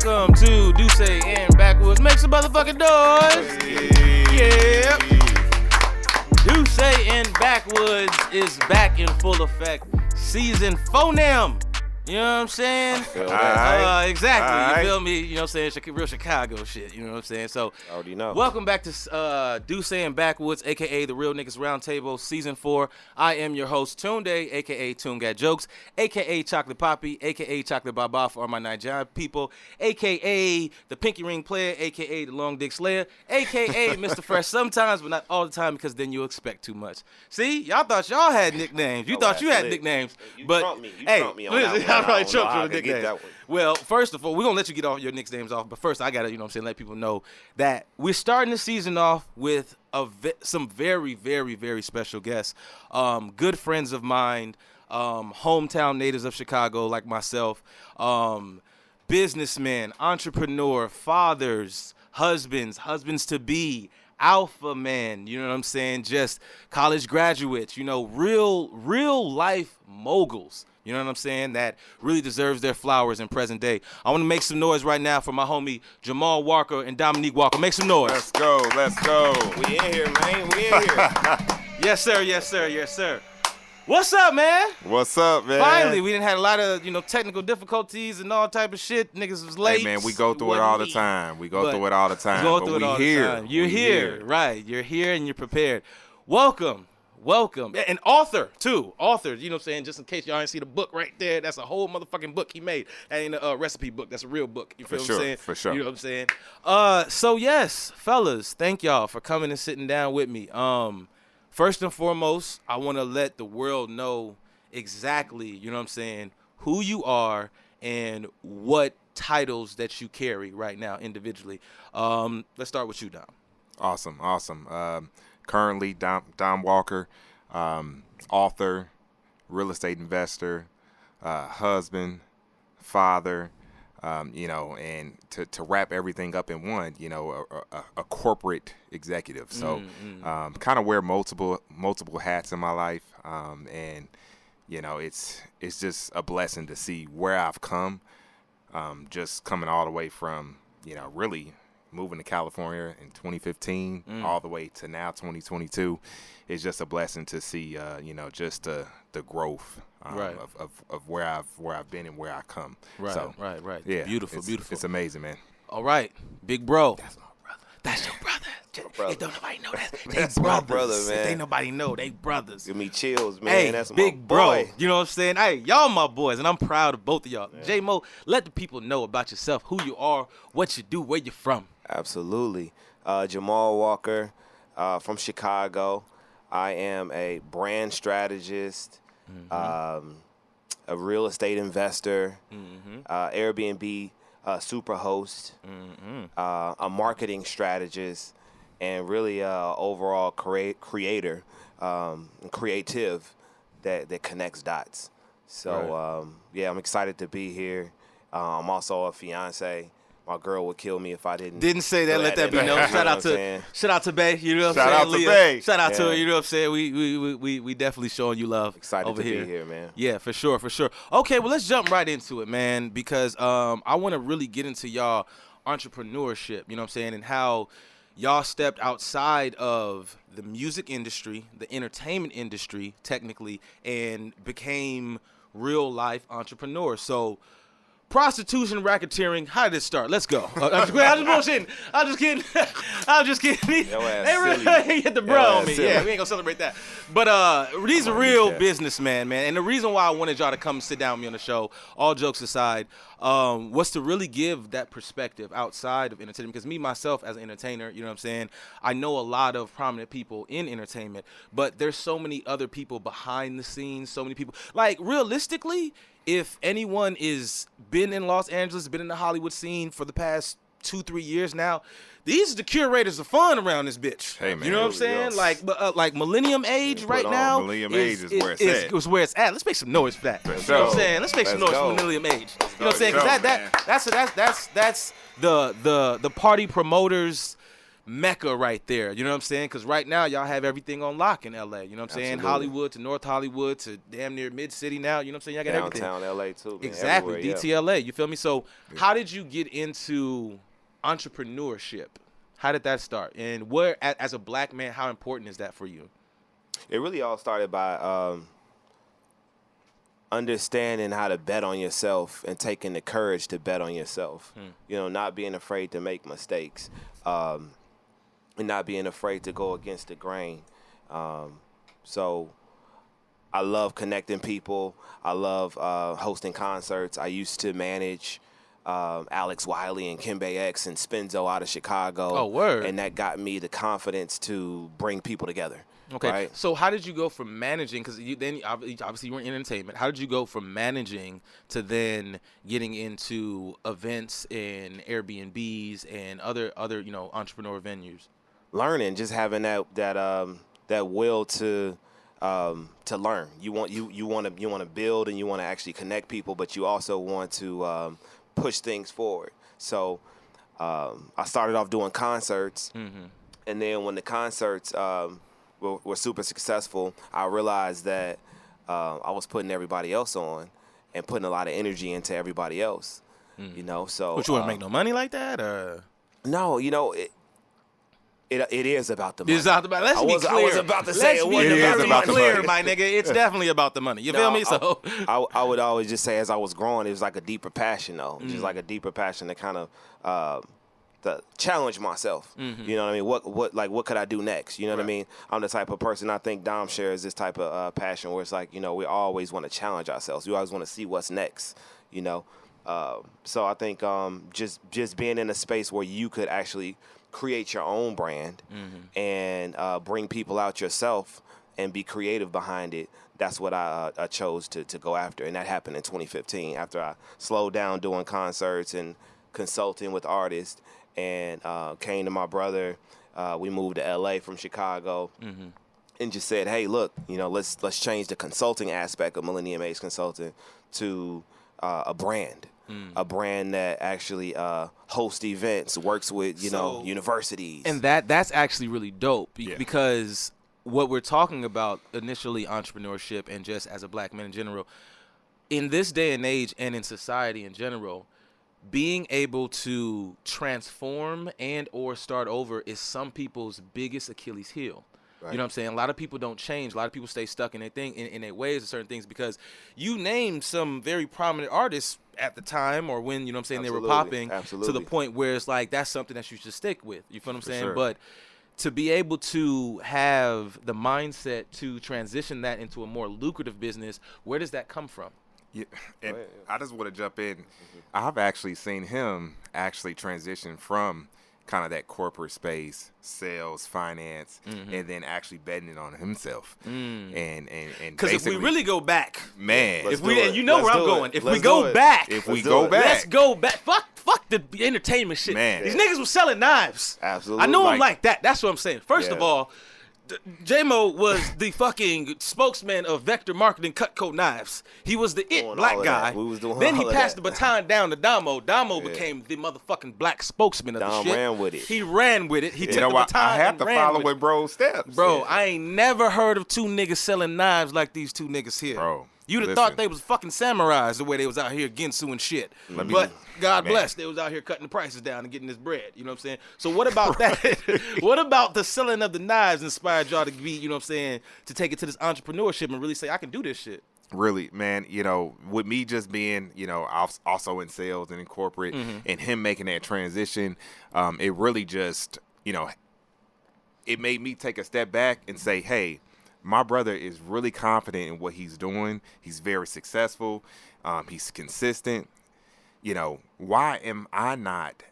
Welcome to Dussé and Backwoods. Make some motherfucking noise. Yeah. Dussé and Backwoods is back in full effect. Season 4 now. You know what I'm saying? Exactly. You feel me? You know what I'm saying? Real Chicago shit. You know what I'm saying? So, already know. Welcome back to Dussé and Backwoods, a.k.a. the Real Niggas Roundtable, Season 4. I am your host, Tunde, a.k.a. TunGotJokes, a.k.a. Chocolate Papí, a.k.a. Chocolate Baba for all my Nigerian people, a.k.a. the Pinky Ring Player, a.k.a. the Long Dick Slayer, a.k.a. Mr. Fresh sometimes, but not all the time because then you expect too much. See? Y'all thought y'all had nicknames. You thought you had nicknames. You but trumped me. You hey, trumped me on that one. I probably choked I on the can get nickname. that one. Well, first of all, we're going to let you get all your nicknames off, but first I got to, you know what I'm saying, let people know that we're starting the season off with some very, very, very special guests. Good friends of mine, hometown natives of Chicago like myself, businessmen, entrepreneur, fathers, husbands-to-be, alpha men, you know what I'm saying, just college graduates, you know, real life moguls. You know what I'm saying? That really deserves their flowers in present day. I want to make some noise right now for my homie Jamal Walker and Dominique Walker. Make some noise. Let's go. We in here, man. We in here. Yes, sir. What's up, man? What's up, man? Finally, we didn't have a lot of, technical difficulties and all type of shit. Niggas was late. Hey, man, we go through it all the time. You're here. Right. You're here and you're prepared. Welcome. And author, too. Author, you know what I'm saying? Just in case y'all ain't see the book right there, that's a whole motherfucking book he made. That ain't a recipe book. That's a real book. You feel what I'm saying? For sure. You know what I'm saying? So, yes, fellas, thank y'all for coming and sitting down with me. First and foremost, I want to let the world know exactly, you know what I'm saying, who you are and what titles that you carry right now individually. Let's start with you, Dom. Awesome. Currently, Dom Walker, author, real estate investor, husband, father, and to wrap everything up in one, a corporate executive. So kind of wear multiple hats in my life. And, it's just a blessing to see where I've come, just coming all the way from, really moving to California in 2015 all the way to now 2022. It's just a blessing to see, just the growth of where I've been and where I come. Right, so, right. Yeah, Beautiful. It's amazing, man. All right, big bro. That's my brother. That's your brother. brother. Hey, don't nobody know that. That's They my brothers. brother, man. If they nobody know, they brothers. Give me chills, man. Hey, That's big my bro. boy. You know what I'm saying? Hey, y'all my boys, and I'm proud of both of y'all. Yeah. J-Mo, let the people know about yourself, who you are, what you do, where you're from. Absolutely. Jamal Walker from Chicago. I am a brand strategist, a real estate investor, Airbnb super host, a marketing strategist, and really overall creator, creative that connects dots. So, I'm excited to be here. I'm also a fiance. My girl would kill me if I didn't say that. Let that be known. Shout out to Bay. You know what I'm saying? Shout out to Bay. Shout out to her. You know what I'm saying? We definitely showing you love. Excited over to here. be here, man. Yeah, for sure. Okay, well let's jump right into it, man, because I want to really get into y'all entrepreneurship. You know what I'm saying, and how y'all stepped outside of the music industry, the entertainment industry, technically, and became real life entrepreneurs. So, prostitution, racketeering, how did it start? Let's go. I'm just bullshitting. I'm just kidding. They really hit the bro on me. Silly. Yeah, we ain't gonna celebrate that. But these are real businessmen, man. And the reason why I wanted y'all to come sit down with me on the show, all jokes aside, was to really give that perspective outside of entertainment. Because me, myself, as an entertainer, you know what I'm saying, I know a lot of prominent people in entertainment, but there's so many other people behind the scenes, so many people. Like, realistically, if anyone is been in Los Angeles, been in the Hollywood scene for the past 2-3 years now, these are the curators of fun around this bitch. Hey, man. You know what I'm saying? Like Millennium Age right now. Millennium Age is where it's at. Is where it's at. Let's make some noise for that. For You know sure. what I'm saying? Let's make some noise for Millennium Age. You know what I'm saying? Because that's the party promoters mecca right there. You know what I'm saying? Because right now y'all have everything on lock in LA. You know what I'm saying? Absolutely. Hollywood to North Hollywood to damn near mid city now. You know what I'm saying? Y'all got everything. Downtown LA too. Man. Exactly. Everywhere, DTLA. You feel me? So how did you get into entrepreneurship? How did that start? And where, as a black man, how important is that for you? It really all started by understanding how to bet on yourself and taking the courage to bet on yourself. You know, not being afraid to make mistakes, and not being afraid to go against the grain. So I love connecting people. I love hosting concerts. I used to manage Alex Wiley and Kimbe X and Spenzo out of Chicago. Oh, word. And that got me the confidence to bring people together. Okay, right? So how did you go from managing, because then obviously you were in entertainment, how did you go from managing to then getting into events and Airbnbs and other entrepreneur venues? Learning, just having that will to learn. You want to build and you want to actually connect people, but you also want to push things forward. So I started off doing concerts, and then when the concerts were super successful, I realized that I was putting everybody else on and putting a lot of energy into everybody else. You know, so. But you wouldn't make no money like that, or? No, you know it is about the money. It's about the money. Let's be clear. I was about to say it wasn't about the money. clear, my nigga. It's definitely about the money. You feel me? So I would always just say, as I was growing, it was like a deeper passion, though. Just like a deeper passion to kind of to challenge myself. You know what I mean? What could I do next? You know what I mean? I'm the type of person, I think Dom shares this type of passion where it's like, you know, we always want to challenge ourselves. We always want to see what's next, you know? So I think just being in a space where you could actually create your own brand and bring people out yourself and be creative behind it, that's what I chose to go after. And that happened in 2015 after I slowed down doing concerts and consulting with artists and came to my brother. We moved to LA from Chicago and just said, hey, look, you know, let's change the consulting aspect of Millennium Age Consulting to a brand. A brand that actually hosts events, works with, you know, universities. And that's actually really dope because what we're talking about initially, entrepreneurship and just as a black man in general, in this day and age and in society in general, being able to transform and or start over is some people's biggest Achilles heel. Right. You know what I'm saying? A lot of people don't change. A lot of people stay stuck in their thing, in their ways of certain things, because you named some very prominent artists at the time or when, you know what I'm saying, they were popping to the point where it's like that's something that you should stick with. You feel what I'm saying? Sure. But to be able to have the mindset to transition that into a more lucrative business, where does that come from? Yeah, and I just want to jump in. I've actually seen him actually transition from kind of that corporate space, sales, finance, and then actually betting it on himself. And because if we really go back, man, if we and you know where I'm going. If we go back, let's go back. Fuck the entertainment shit. Man. These niggas was selling knives. Absolutely. I know him like that. That's what I'm saying. First of all, J-Mo was the fucking spokesman of Vector Marketing Cutco Knives. He was the black guy. We was doing then he all of passed that. the baton down to Damo. Damo became the motherfucking black spokesman of the Dom shit. ran with it. He ran with it. He took you know the what? baton I have and to ran follow with with it. bro's steps. Bro, Yeah. I ain't never heard of two niggas selling knives like these two niggas here. Bro, You'd have thought they was fucking samurais the way they was out here Ginsu and shit. But God bless, they was out here cutting the prices down and getting this bread. You know what I'm saying? So what about that? What about the selling of the knives inspired y'all to be, you know what I'm saying, to take it to this entrepreneurship and really say, I can do this shit? Really, man, you know, with me just being, you know, also in sales and in corporate and him making that transition, it really just, you know, it made me take a step back and say, hey, my brother is really confident in what he's doing. He's very successful. He's consistent. You know, why am I not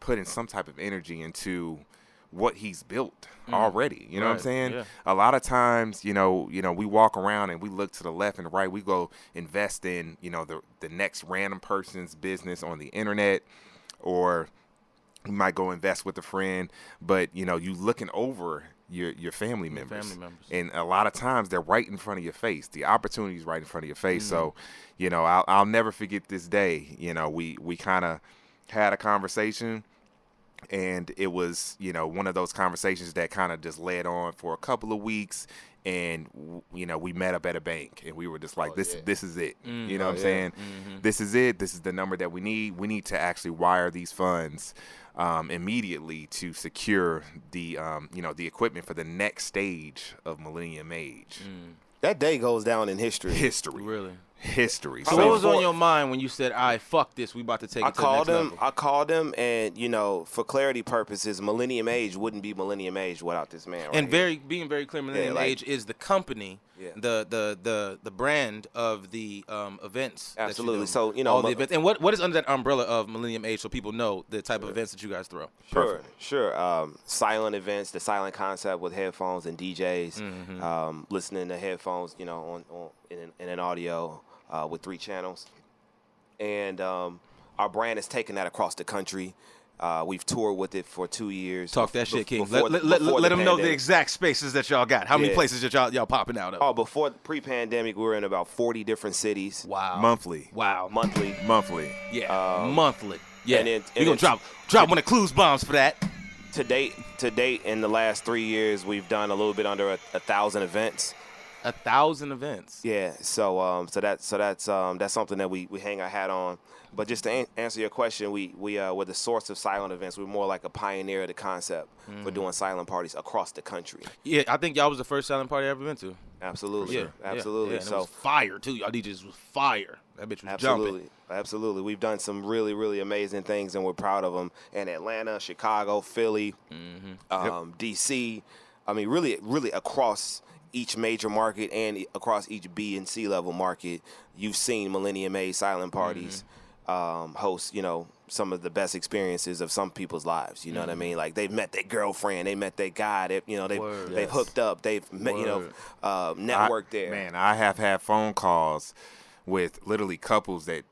putting some type of energy into what he's built already? You know what I'm saying? Yeah. A lot of times, you know, we walk around and we look to the left and the right. We go invest in, you know, the next random person's business on the internet, or you might go invest with a friend, but, you know, you looking over your family members. And a lot of times they're right in front of your face. The opportunity is right in front of your face. So, you know, I'll never forget this day. You know, we kind of had a conversation, And it was, one of those conversations that kind of just led on for a couple of weeks. And, we met up at a bank and we were just like, this is it. You know what I'm saying? Mm-hmm. This is it. This is the number that we need. We need to actually wire these funds immediately to secure the, the equipment for the next stage of Millennium Age. That day goes down in history. Really? History. So what was on your mind when you said, all right, fuck this, we about to take it to the next level? I called him, and, for clarity purposes, Millennium Age wouldn't be Millennium Age without this man right And here. being very clear, Millennium Age is the company, the brand of the events. Absolutely. That you do, So, all the events. And what is under that umbrella of Millennium Age so people know the type of events that you guys throw? Sure. Silent events, the silent concept with headphones and DJs, listening to headphones, in an audio with 3 channels. And our brand has taken that across the country. We've toured with it for 2 years. Talk that shit, King. Let them know the exact spaces that y'all got. How many places that y'all popping out of? Oh, before pre-pandemic, we were in about 40 different cities. Wow. Monthly. Wow. Monthly. Yeah. Monthly. Yeah. And we're going to drop one of Clues bombs for that. To date, in the last 3 years, we've done a little bit under 1,000 events. 1,000 events. Yeah. So that's something that we hang our hat on. But just to answer your question, we're the source of silent events. We're more like a pioneer of the concept for doing silent parties across the country. Yeah, I think y'all was the first silent party I ever been to. Absolutely. Absolutely. Yeah, so it was fire too. Y'all DJs was fire. That bitch was jumping. Absolutely. We've done some really, really amazing things, and we're proud of them. In Atlanta, Chicago, Philly, DC. I mean, really, really across each major market and across each B and C level market, you've seen Millennium Age silent parties host, some of the best experiences of some people's lives. You know what I mean? Like they've met their girlfriend, they met their guy, they've hooked up, they've met, networked there. Man, I have had phone calls with literally couples that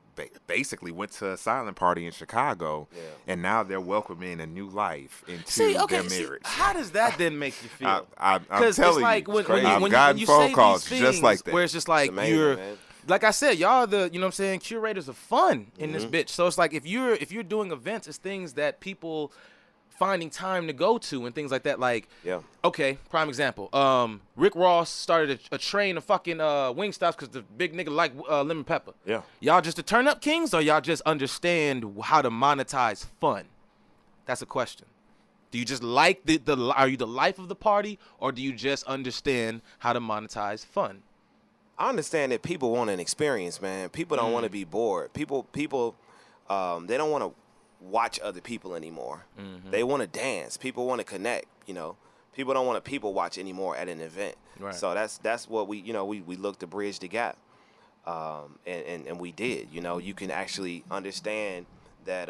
basically went to a silent party in Chicago, and now they're welcoming a new life into their marriage. How does that then make you feel? I'm telling like you, when gotten you phone say calls these just like that. Where it's just like amazing, man. Like I said, y'all are the, curators of fun in this bitch. So it's like if you're doing events, it's things that people finding time to go to and things like that. Like, okay, prime example. Rick Ross started a train of fucking Wingstops because the big nigga like lemon pepper. Yeah. Y'all just the turn up kings, or y'all just understand how to monetize fun? That's a question. Do you just like are you the life of the party, or do you just understand how to monetize fun? I understand that people want an experience, man. People don't want to be bored. People, they don't want to watch other people anymore. They want to dance. People want to connect. People don't want to people watch anymore at an event. Right. So that's what we look to bridge the gap, and we did. You can actually understand that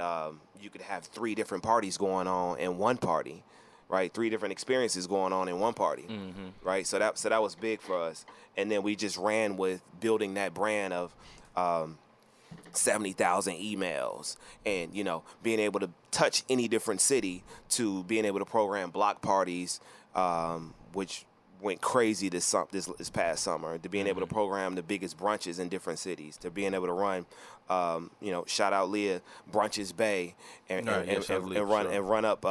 you could have 3 different parties going on in one party. Right, 3 different experiences going on in one party, right? So that was big for us, and then we just ran with building that brand of 70,000 emails, and being able to touch any different city, to being able to program block parties, which went crazy this past summer, to being able to program the biggest brunches in different cities, to being able to run, shout out Leah, Brunches Bay, and run up.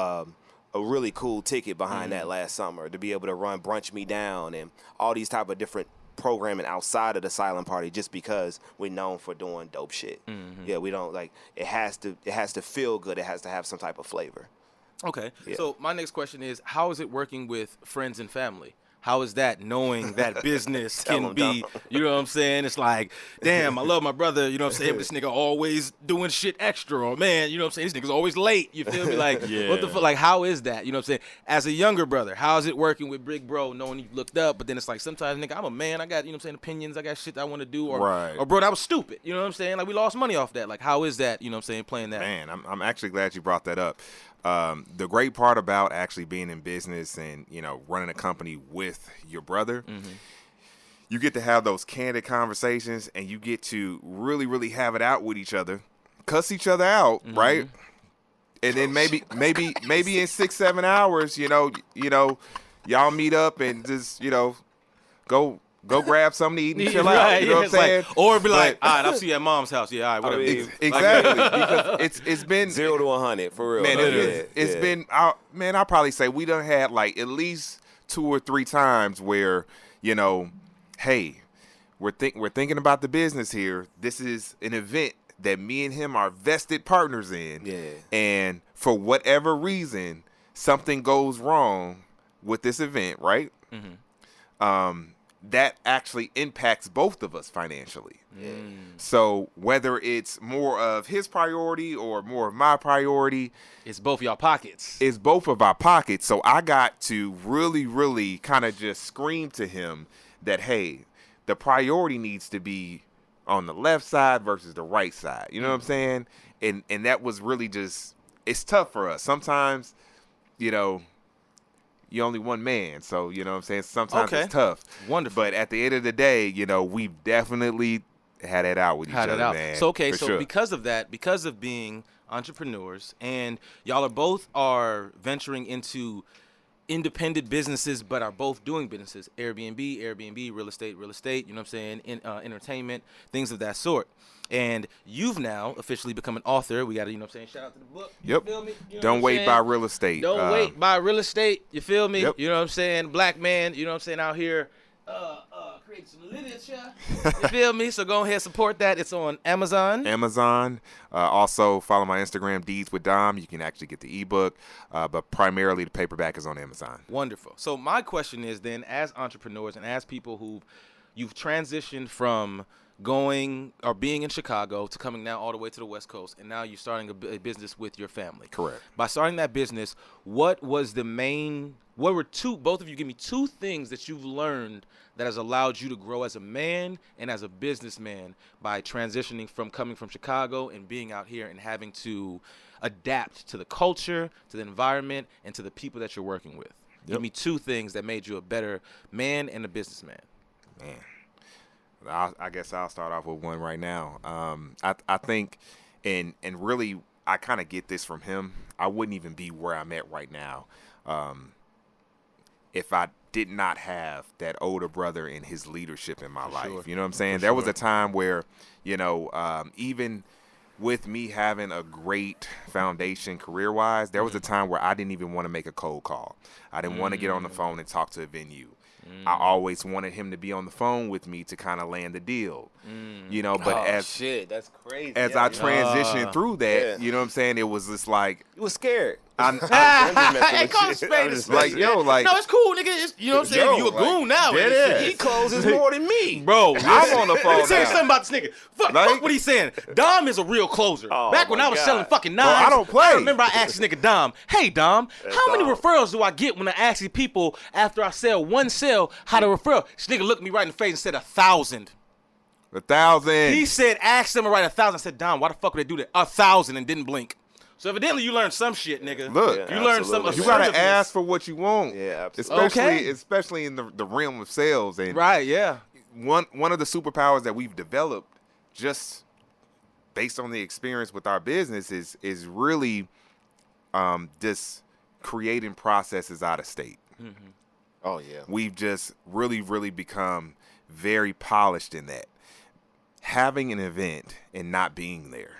A really cool ticket behind that last summer, to be able to run Brunch Me Down and all these type of different programming outside of the silent party, just because we're known for doing dope shit. Yeah, we don't it has to feel good. It has to have some type of flavor. Okay. Yeah. So my next question is, how is it working with friends and family? How is that, knowing that business can be, you know what I'm saying? It's like, damn, I love my brother, you know what I'm saying? But this nigga always doing shit extra, or man, you know what I'm saying? This nigga's always late, you feel me? Like, what the fuck? Like, how is that? You know what I'm saying? As a younger brother, how is it working with Big Bro, knowing you looked up, but then it's like, sometimes, nigga, I'm a man, I got, you know what I'm saying, opinions, I got shit that I want to do, or bro, that was stupid, you know what I'm saying? Like, we lost money off that. Like, how is that, you know what I'm saying, playing that? Man, I'm actually glad you brought that up. The great part about actually being in business and, running a company with your brother, you get to have those candid conversations, and you get to really, really have it out with each other, cuss each other out, right? And then maybe in 6-7 hours, y'all meet up and just, go go grab something to eat and chill Right, out. You know what I'm saying? Or be like, all right, I'll see you at mom's house. Yeah, all right, whatever. Exactly. Because it's been 0 to 100 for real. man. It's been man. I'll probably say we done had like at least 2 or 3 times where hey, we're thinking about the business here. This is an event that me and him are vested partners in. Yeah. And for whatever reason, something goes wrong with this event, right? Mm-hmm. That actually impacts both of us financially. So whether it's more of his priority or more of my priority, It's both y'all pockets. it's both of our pockets. So I got to really, really kind of just scream to him that, hey, the priority needs to be on the left side versus the right side. You know what I'm saying? And that was really just, it's tough for us. Sometimes, you're only one man. So, you know what I'm saying? Sometimes Okay. it's tough. Wonderful. But at the end of the day, we've definitely had it out with each other, man. So for sure. because of that, because of being entrepreneurs, and y'all are venturing into independent businesses, but are both doing businesses, Airbnb, real estate, you know what I'm saying, entertainment, things of that sort. And you've now officially become an author. We got to, you know what I'm saying, shout out to the book. Yep. You feel me? You know Don't what I'm wait saying? by real estate. Don't wait by real estate. You feel me? Yep. You know what I'm saying? Black man, you know what I'm saying, out here creating some literature. You feel me? So go ahead, support that. It's on Amazon. Also follow my Instagram, Deeds with Dom. You can actually get the ebook, but primarily the paperback is on Amazon. Wonderful. So my question is then, as entrepreneurs and as people you've transitioned from going or being in Chicago to coming now all the way to the West Coast, and now you're starting a business with your family. Correct. By starting that business, what were both of you give me 2 things that you've learned that has allowed you to grow as a man and as a businessman by transitioning from coming from Chicago and being out here and having to adapt to the culture, to the environment, and to the people that you're working with? Give me 2 things that made you a better man and a businessman. Man, I guess I'll start off with one right now. I think, and really, I kind of get this from him. I wouldn't even be where I'm at right now if I did not have that older brother and his leadership in my life. Sure. You know what I'm saying? There was a time where, even with me having a great foundation career-wise, there was a time where I didn't even want to make a cold call. I didn't want to get on the phone and talk to a venue. I always wanted him to be on the phone with me to kind of land the deal, but shit, that's crazy. as I transitioned through that, you know what I'm saying? It was just like, You was scared. Hey, call a spade a spade. like, No, it's cool, nigga. You know what I'm saying? You a goon now. dead and ass. shit. He closes more than me. Bro, I'm on the phone Let me tell you now. something about this nigga. Fuck what he's saying. Dom is a real closer. Oh, Back when my I was God. selling fucking Bro, nines, I don't play. I remember I asked this nigga Dom, hey Dom, how many Dom. referrals do I get when I ask these people after I sell one sale how to referral? This nigga looked me right in the face and said 1,000. 1,000. He said, ask them to write 1,000. I said, Dom, why the fuck would they do that? 1,000 and didn't blink. So evidently you learned some shit, nigga. Look, you learned some absolutely. You gotta assertiveness. ask for what you want. Yeah, absolutely. Especially in the realm of sales. And Right, yeah. one of the superpowers that we've developed just based on the experience with our business is really just creating processes out of state. Oh yeah. We've just really, really become very polished in that. Having an event and not being there,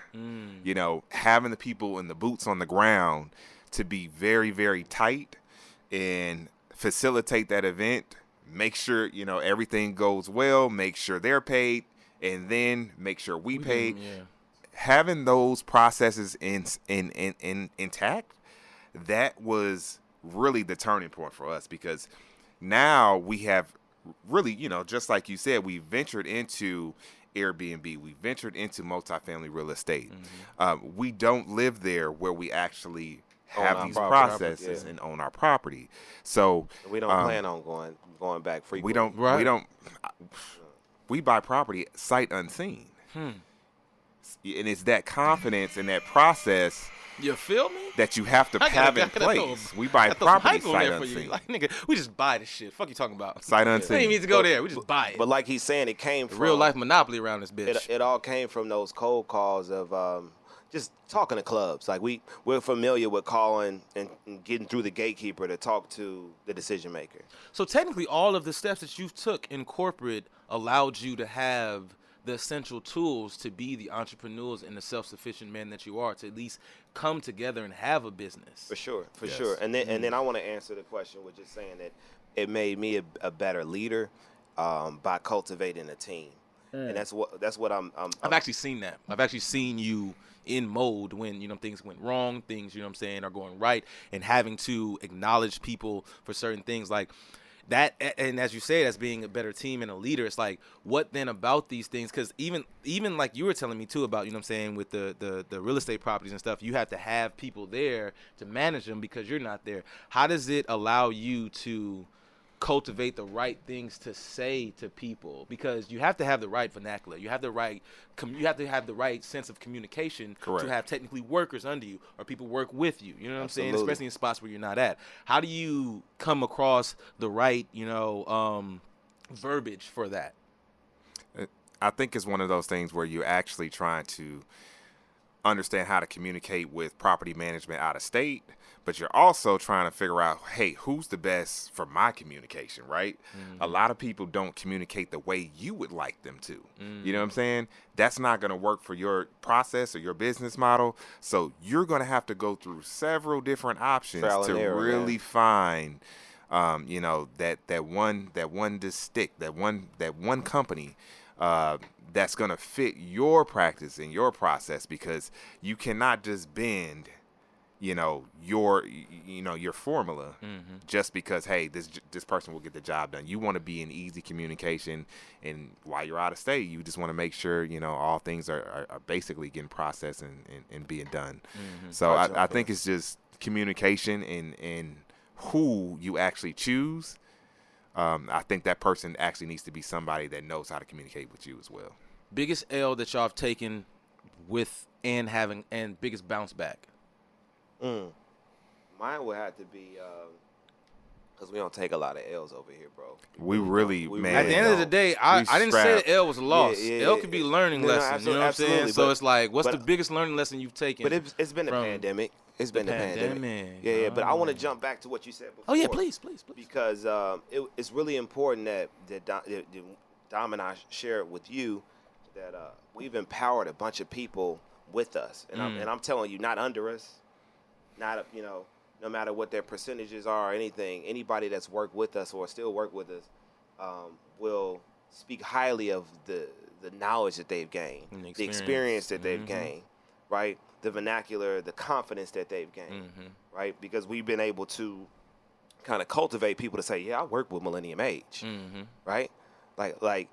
having the people in the boots on the ground to be very, very tight and facilitate that event, make sure, everything goes well, make sure they're paid, and then make sure we paid. Having those processes intact, that was really the turning point for us, because now we have really, just like you said, we ventured into Airbnb, we ventured into multifamily real estate. We don't live there where we actually have these processes and own our property. So We don't plan on going back frequently. we buy property sight unseen. And it's that confidence in that process You feel me? that you have to have in place. We buy property sight unseen. Like, nigga, we just buy this shit. Fuck you talking about? Sight We unseen. ain't need to go there. We just buy it. But like he's saying, it came from Real life monopoly around this bitch. It all came from those cold calls of just talking to clubs. Like we're familiar with calling and getting through the gatekeeper to talk to the decision maker. So technically, all of the steps that you took in corporate allowed you to have the essential tools to be the entrepreneurs and the self-sufficient man that you are, to at least come together and have a business. For sure. And then I want to answer the question with just saying that it made me a better leader by cultivating a team. And that's what I've actually seen that. I've actually seen you in mode when, things went wrong, things, are going right, and having to acknowledge people for certain things like that. And as you say, as being a better team and a leader, it's like, what then about these things? Because even like you were telling me too about, with the real estate properties and stuff, you have to have people there to manage them because you're not there. How does it allow you to cultivate the right things to say to people? Because you have to have the right vernacular, you have to have the right sense of communication. Correct. To have technically workers under you or people work with you, you know what Absolutely. I'm saying, especially in spots where you're not at. How do you come across the right verbiage for that? I think it's one of those things where you're actually trying to understand how to communicate with property management out of state, but you're also trying to figure out, hey, who's the best for my communication, right? Mm-hmm. A lot of people don't communicate the way you would like them to. Mm-hmm. You know what I'm saying? That's not going to work for your process or your business model. So you're going to have to go through several different options to really find, that one company that's going to fit your practice and your process, because you cannot just bend, your formula just because, hey, this person will get the job done. You want to be in easy communication, and while you're out of state, you just want to make sure, all things are basically getting processed and being done. Mm-hmm. So I think it's just communication and who you actually choose. I think that person actually needs to be somebody that knows how to communicate with you as well. Biggest L that y'all have taken with and biggest bounce back? Mine would have to be, because we don't take a lot of L's over here, bro. We really, man. At the end of the day, I didn't say the L was a loss. L could be learning lesson. You know what I'm saying? So it's like, what's the biggest learning lesson you've taken? But it's been the pandemic. It's been the pandemic. Yeah. But I want to jump back to what you said before. Oh yeah, please. Because it's really important that Dom and I share it with you that we've empowered a bunch of people with us, and I'm telling you, not under us, not no matter what their percentages are or anything. Anybody that's worked with us or still work with us will speak highly of the knowledge that they've gained, the experience that they've gained, right? The vernacular, the confidence that they've gained, right? Because we've been able to kind of cultivate people to say, yeah, I work with Millennium Age, right? Like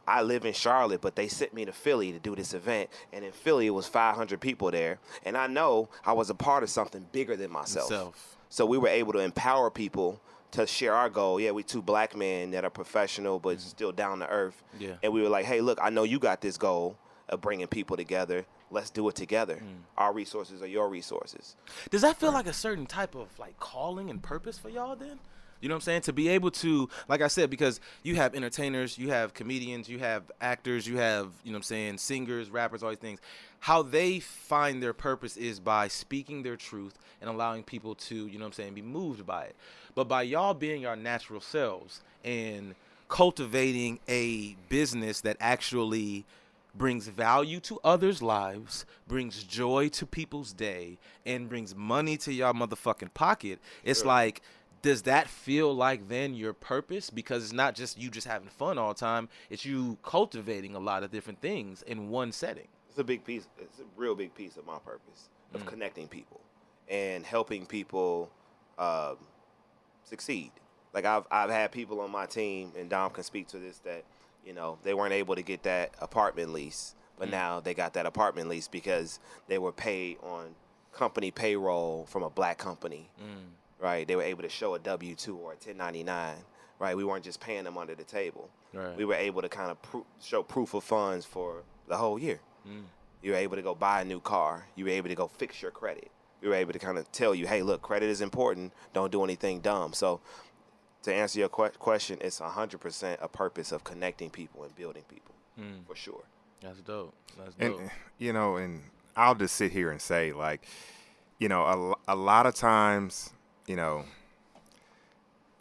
I live in Charlotte, but they sent me to Philly to do this event, and in Philly it was 500 people there, and I know I was a part of something bigger than myself. So we were able to empower people to share our goal. Yeah, we two black men that are professional but still down to earth. Yeah. And we were like, hey, look, I know you got this goal of bringing people together. Let's do it together. Our resources are your resources. Does that feel like a certain type of like calling and purpose for y'all then? You know what I'm saying? To be able to, like I said, because you have entertainers, you have comedians, you have actors, you have, singers, rappers, all these things. How they find their purpose is by speaking their truth and allowing people to, be moved by it. But by y'all being your natural selves and cultivating a business that actually brings value to others' lives, brings joy to people's day, and brings money to y'all motherfucking pocket, it's like, does that feel like then your purpose? Because it's not just you just having fun all the time. It's you cultivating a lot of different things in one setting. It's a big piece. It's a real big piece of my purpose of connecting people and helping people succeed. Like I've had people on my team, and Dom can speak to this, that they weren't able to get that apartment lease, but now they got that apartment lease because they were paid on company payroll from a black company. Right, they were able to show a W-2 or a 1099. Right, we weren't just paying them under the table. Right. We were able to kind of show proof of funds for the whole year. You were able to go buy a new car. You were able to go fix your credit. We were able to kind of tell you, hey, look, credit is important. Don't do anything dumb. So, to answer your question, it's 100% a purpose of connecting people and building people, for sure. That's dope. That's dope. And I'll just sit here and say, like, you know, a lot of times, you know,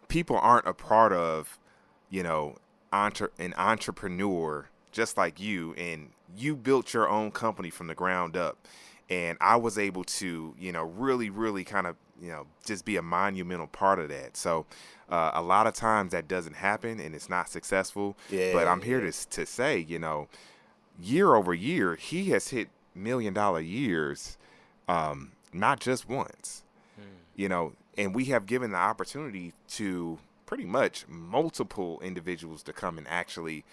people aren't a part of, you know, an entrepreneur just like you, and you built your own company from the ground up. And I was able to, you know, really, really kind of, you know, just be a monumental part of that. So a lot of times that doesn't happen and it's not successful. Yeah, but I'm here to say, you know, year over year, he has hit $1 million years, not just once, you know, and we have given the opportunity to pretty much multiple individuals to come and actually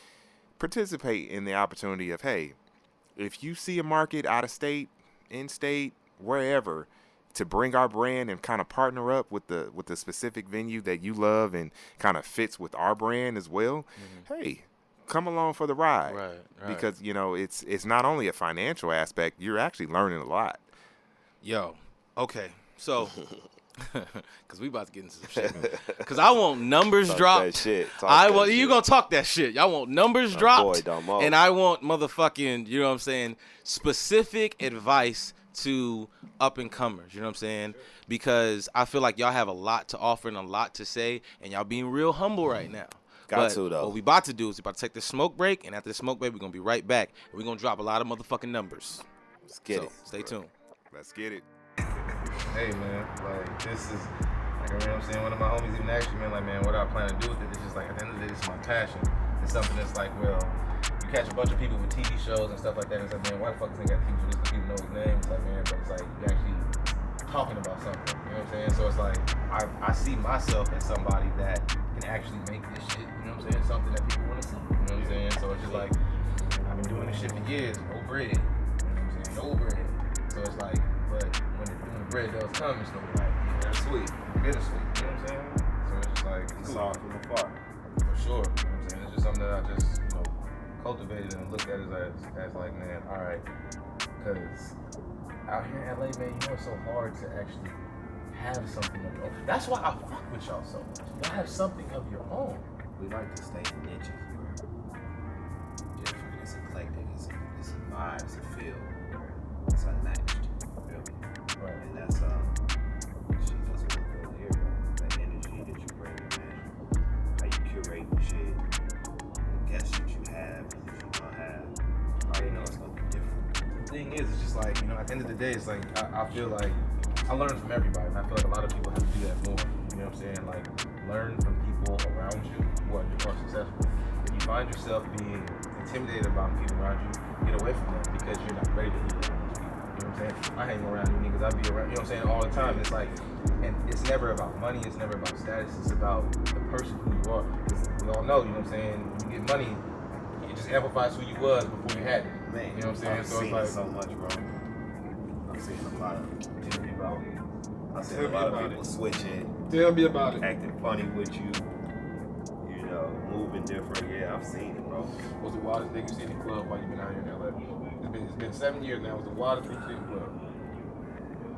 participate in the opportunity of, hey, if you see a market out of state, in state, wherever, to bring our brand and kind of partner up with the specific venue that you love and kind of fits with our brand as well, hey, come along for the ride. Right. Because, you know, it's not only a financial aspect, you're actually learning a lot. Yo, okay, so because we about to get into some shit, because I want numbers Talk dropped. that shit. You gonna talk that shit. I want numbers dropped, boy, Dom. and I want motherfucking, you know what I'm saying, specific advice to up and comers. You know what I'm saying? Because I feel like y'all have a lot to offer and a lot to say, and y'all being real humble right now. Got to, though. What we about to do is we about to take this smoke break, and after the smoke break, we're gonna be right back, and we're gonna drop a lot of motherfucking numbers. Let's get it. Stay tuned. Let's get it. Hey man, like this is like, you know what I'm saying, one of my homies even asked me, man, like, man, what I plan to do with it. It's just like, at the end of the day, this is my passion. It's something that's like, well, you catch a bunch of people with TV shows and stuff like that, and it's like, man, why the fuck does they got people just people know his name? It's like, man, but it's like you actually talking about something, you know what I'm saying? So it's like I see myself as somebody that can actually make this shit, you know what I'm saying, something that people want to see, you know what I'm saying? So it's just like, I've been doing this shit for years, no bread, you know what I'm saying, no bread. So it's like, but when the bread does come, it's gonna be like, bittersweet, bittersweet, you know what I'm saying? So it's just like, It's all from afar. for sure, you know what I'm saying? It's just something that I just, you know, cultivated and looked at as like, man, all right, because out here in LA, man, you know, it's so hard to actually have something of your own. That's why I fuck with y'all so much. Y'all have something of your own. We like to stay in niches. We're different. It's eclectic. It's a vibe. It's a feel. It's unmatched. Really. Right. And that's shit. That's what we feel here. That energy that you bring in, man. How you curate the shit. The guests that you have and that you don't have. You know it's gonna be different. The thing is, it's just like, you know, at the end of the day, it's like, I feel like I learn from everybody, and I feel like a lot of people have to do that more. You know what I'm saying? Like, learn from people around you who are successful. If you find yourself being intimidated about people around you, get away from them because you're not ready to be around those people. You know what I'm saying? I hang around you niggas, I be around, you know what I'm saying, all the time. It's like, and it's never about money, it's never about status, it's about the person who you are. Because we all know, you know what I'm saying, when you get money, it just amplifies who you was before you had it. Man, You know what I'm saying? I've So it's seen like, it so much, bro. I've seen a lot of tell me about it. I've seen a lot of people switching, Tell me about it. acting funny with you, you know, moving different. Yeah, I've seen it, bro. What's the wildest thing you seen in the club while you've been out here in LA? It's been 7 years now. What's the wildest thing you seen in the club?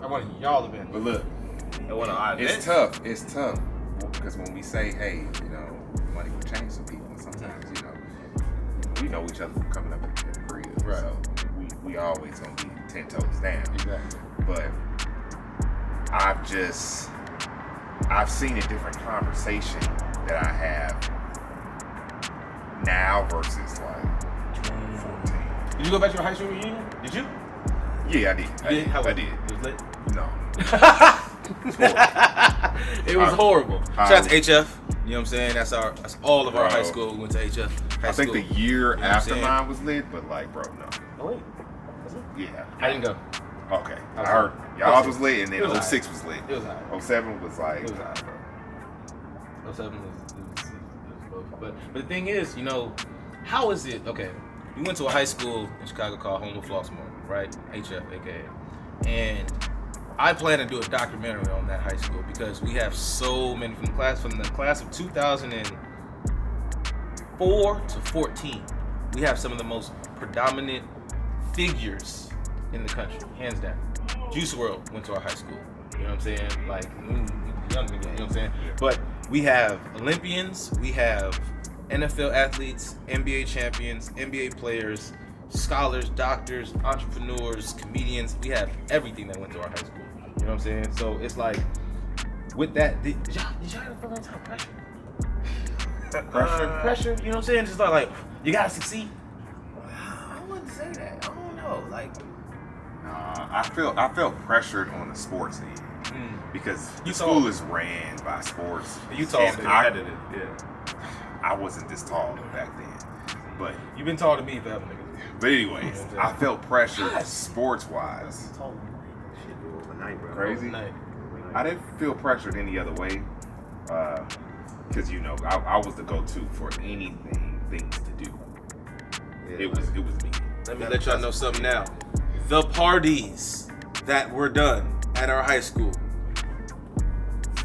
I want y'all have been. But look, And one of our it's tough. It's tough because when we say, hey, you know, money will change some people. Sometimes, you know, we know each other from coming up in the crib. Right. So we always gonna be 10 toes down. Exactly. But I've seen a different conversation that I have now versus like 14. Did you go back to your high school reunion? Did you? Yeah, I did. I did. It was lit. No. It was horrible. I- Shout out to HF. You know what I'm saying? That's all of our Bro. high school. We went to HF. High I think school. the year You know what I'm after saying? mine was lit, but like, bro, no. Oh wait. Was it? Yeah. I didn't go. Okay. I I heard y'all was lit, and It then was 06 was lit. It was alright. 07 was like, It was alright, bro. 07 was both. But the thing is, you know, how is it? Okay, we went to a high school in Chicago called Home of Flossmoor, right? HF, aka. And I plan to do a documentary on that high school because we have so many from the class of 2004 to 14. We have some of the most predominant figures in the country, hands down. Juice WRLD went to our high school. You know what I'm saying? Like, young again, you know what I'm saying? But we have Olympians, we have NFL athletes, NBA champions, NBA players, scholars, doctors, entrepreneurs, comedians. We have everything that went to our high school. You know what I'm saying? So it's like, with that, did y'all ever feel any type of pressure? Pressure, you know what I'm saying? Just like you gotta succeed. I wouldn't say that. I don't know. Like, I felt pressured on the sports end because the school is ran by sports. You tall, and yeah. I wasn't this tall back then, but You've been tall to me forever, nigga. But anyways, I felt pressured sports-wise. shit, do overnight, bro. Crazy. Overnight. I didn't feel pressured any other way, because I was the go-to for things to do. Yeah, It was me. Let me let y'all know something now. The parties that were done at our high school.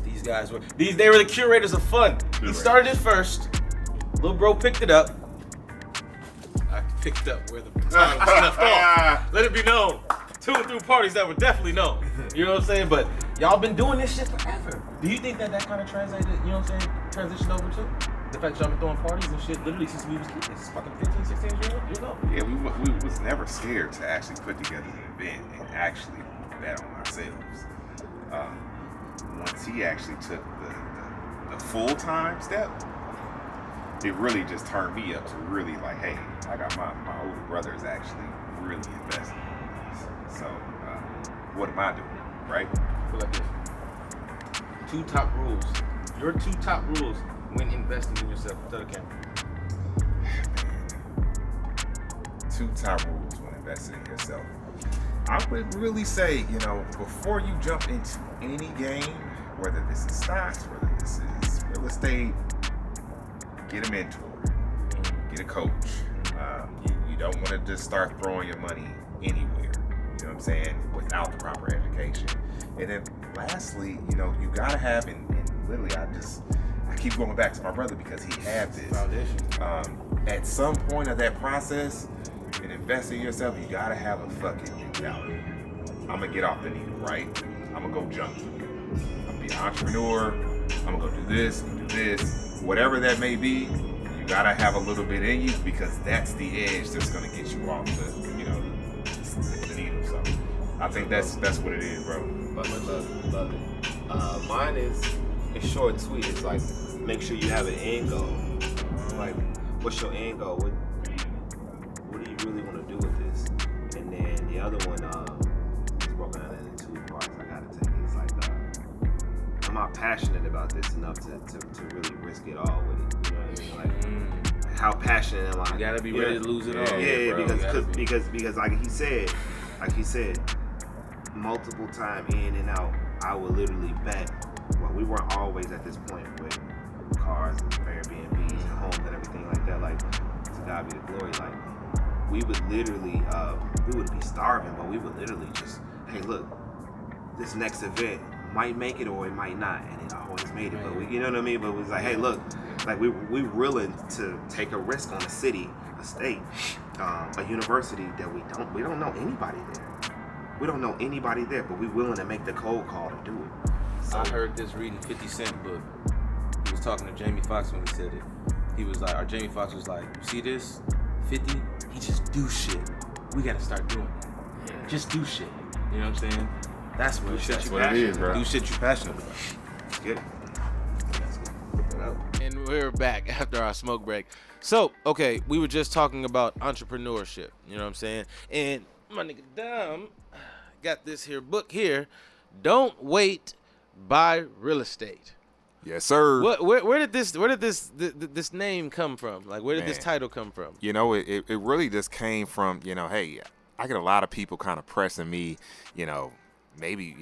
These guys were they were the curators of fun. He started it first. Little bro picked it up. I picked up where the baton was left off. Let it be known. 2 or 3 parties that were definitely known. You know what I'm saying? But y'all been doing this shit forever. Do you think that kind of translated, you know what I'm saying, transitioned over to? The fact that y'all been throwing parties and shit literally since we was kids. It's fucking 15, 16 years old. Yeah, we was never scared to actually put together an event and actually bet on ourselves. Once he actually took the full-time step, it really just turned me up to really like, hey, I got my older brother is actually really investing in this. So what am I doing, right? Feel like this. 2 top rules. Your 2 top rules when investing in yourself. Tell the camera. 2 top rules when investing in yourself. I would really say, before you jump into any game, whether this is stocks, whether this is real estate, get a mentor, get a coach. You don't want to just start throwing your money anywhere, you know what I'm saying, without the proper education. And then lastly, you gotta have, and literally I keep going back to my brother because he had this. Foundation. At some point of that process, in investing in yourself, you gotta have a fucking mentality. I'm gonna get off the needle, right? I'm gonna go jump. I'm gonna be an entrepreneur. I'm gonna go do this, whatever that may be. You gotta have a little bit in you because that's the edge that's gonna get you off the needle. So I think that's what it is, bro. Love it. Mine is short and sweet. It's like, make sure you have an end goal. Like, what's your end goal? What do you really want to do with this? And then the other one is broken down into 2 parts. I gotta take it. It's like, am I passionate about this enough to really risk it all with it? You know what I mean? Like, how passionate am I? You gotta be ready to lose it all. Yeah, bro. because like he said, multiple time in and out, I would literally bet. Well, we weren't always at this point with cars and Airbnbs and homes and everything like that. Like, to God be the glory. Like, we would literally, we wouldn't be starving, but we would literally just, hey, look, this next event might make it or it might not, and it always made it. But we, you know what I mean? But it was like, hey, look, like we're willing to take a risk on a city, a state, a university that we don't know anybody there. We don't know anybody there, but we're willing to make the cold call to do it. So, I heard this reading 50 Cent book. He was talking to Jamie Foxx when he said it. He was like, Jamie Foxx was like, you see this? 50? He just do shit. We gotta start doing it. Yeah. Just do shit. You know what I'm saying? That's what it is, bro. Do shit you're passionate about. let's get it. And we're back after our smoke break. So, okay, we were just talking about entrepreneurship. You know what I'm saying? And my nigga Dom got this here book here. Don't Wait, Buy Real Estate. Yes, sir. Where did this name come from? Like, where did this title come from? It really just came from, hey, I get a lot of people kind of pressing me, maybe,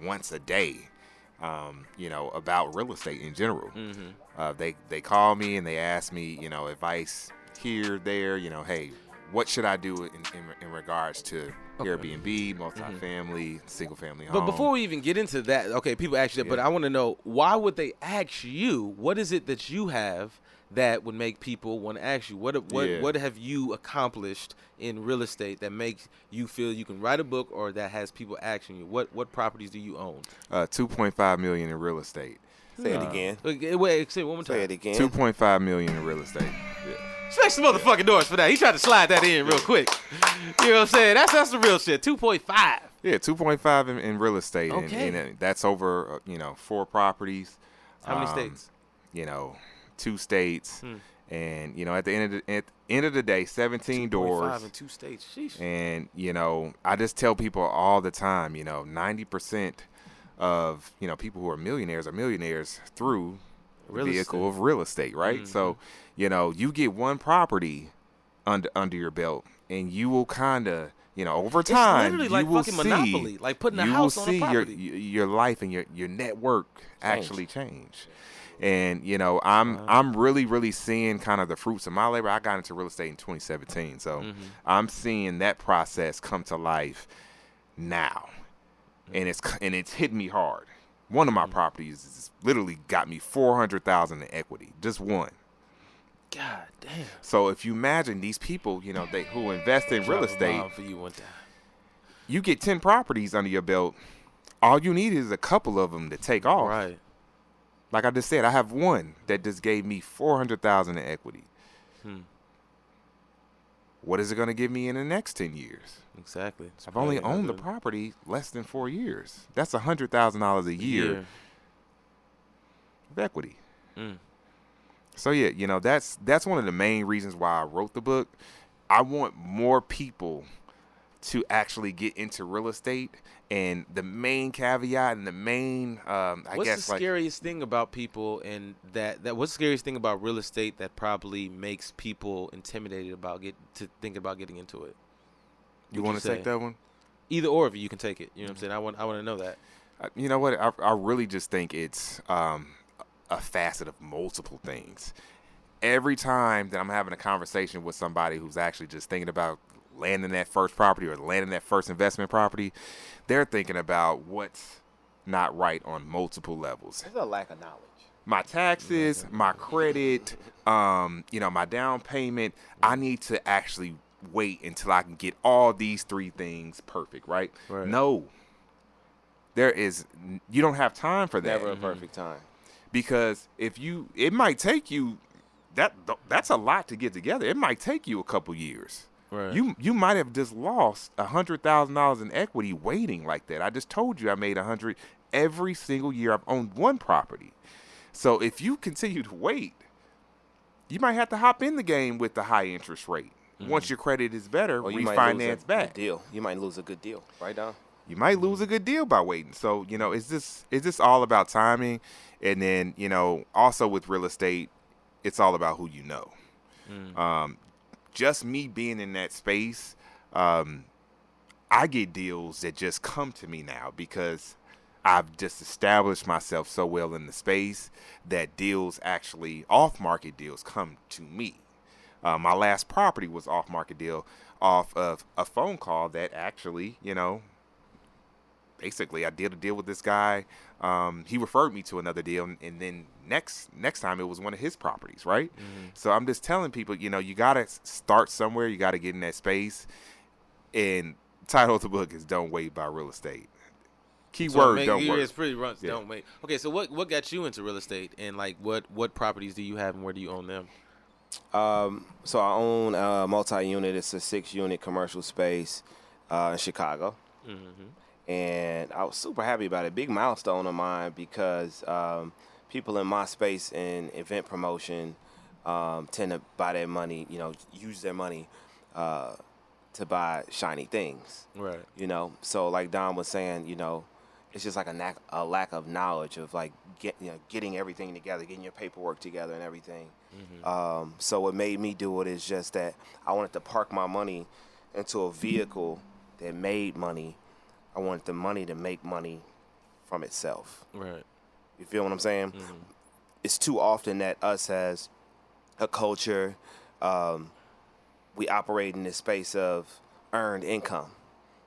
once a day, about real estate in general. Mm-hmm. They call me and they ask me, advice here, there, hey, what should I do in regards to Airbnb, multifamily, single family home? But before we even get into that, okay, people ask you that, but I want to know, why would they ask you? What is it that you have that would make people want to ask you? What have you accomplished in real estate that makes you feel you can write a book, or that has people asking you? What properties do you own? $2.5 million in real estate. Say it again. Wait, say it one more time. Say it again. $2.5 million in real estate. Smash the motherfucking doors for that. He tried to slide that in real quick. You know what I'm saying? That's the real shit. 2.5. Yeah, 2.5 in real estate. Okay. And that's over, 4 properties. How many states? 2 states. And, at the end of the day, 17 doors. 2.5 in 2 states. Sheesh. And, I just tell people all the time, 90% of, people who are millionaires through the vehicle of real estate, right? So, you get one property under your belt, and you will kind of, over time, it's literally you like will fucking see, Monopoly, like putting a house on a property. your life and your network actually change. And I'm really seeing kind of the fruits of my labor. I got into real estate in 2017, so I'm seeing that process come to life now, and it's hit me hard. One of my properties has literally got me $400,000 in equity, just one. God damn. So if you imagine these people, who invest in real estate, for you one time. you get 10 properties under your belt. All you need is a couple of them to take off. Right. Like I just said, I have one that just gave me $400,000 in equity. What is it going to give me in the next 10 years? Exactly. I've only owned the property less than 4 years. That's $100,000 a year of equity. So yeah, that's one of the main reasons why I wrote the book. I want more people to actually get into real estate, and the main caveat and the main what's the scariest thing about people, and that what's the scariest thing about real estate that probably makes people intimidated about thinking about getting into it? You want to take that one? Either or, if you can take it. You know what I'm saying? I want to know that. You know what? I really just think it's a facet of multiple things. Every time that I'm having a conversation with somebody who's actually just thinking about landing that first property or landing that first investment property, they're thinking about what's not right on multiple levels. There's a lack of knowledge. My taxes, my credit, my down payment. I need to actually wait until I can get all these 3 things perfect, right? No. You don't have time for that. Never a perfect time. Because it might take you, that's a lot to get together. It might take you a couple years. Right. You might have just lost $100,000 in equity waiting like that. I just told you I made $100 every single year I've owned one property. So if you continue to wait, you might have to hop in the game with the high interest rate. Once your credit is better, refinance back. Deal. You might lose a good deal, right, Dom? You might lose a good deal by waiting. So, it's just all about timing. And then, also with real estate, it's all about who you know. Just me being in that space, I get deals that just come to me now because I've just established myself so well in the space that deals actually, off-market deals, come to me. My last property was off-market deal off of a phone call that actually, basically I did a deal with this guy. He referred me to another deal, and then next time it was one of his properties, right? So I'm just telling people, you got to start somewhere. You got to get in that space. And the title of the book is Don't Wait by Real Estate. Keyword, don't work. It's pretty runs. Yeah. Don't wait. Okay, so what got you into real estate, and like what properties do you have, and where do you own them? So I own a multi-unit. It's a 6-unit commercial space in Chicago. And I was super happy about it. Big milestone of mine because people in my space in event promotion tend to buy their money, use their money to buy shiny things. Right. So like Dom was saying, it's just like a lack of knowledge of like getting everything together, getting your paperwork together and everything. So what made me do it is just that I wanted to park my money into a vehicle that made money. I wanted the money to make money from itself. Right. You feel what I'm saying? It's too often that us as a culture, we operate in this space of earned income,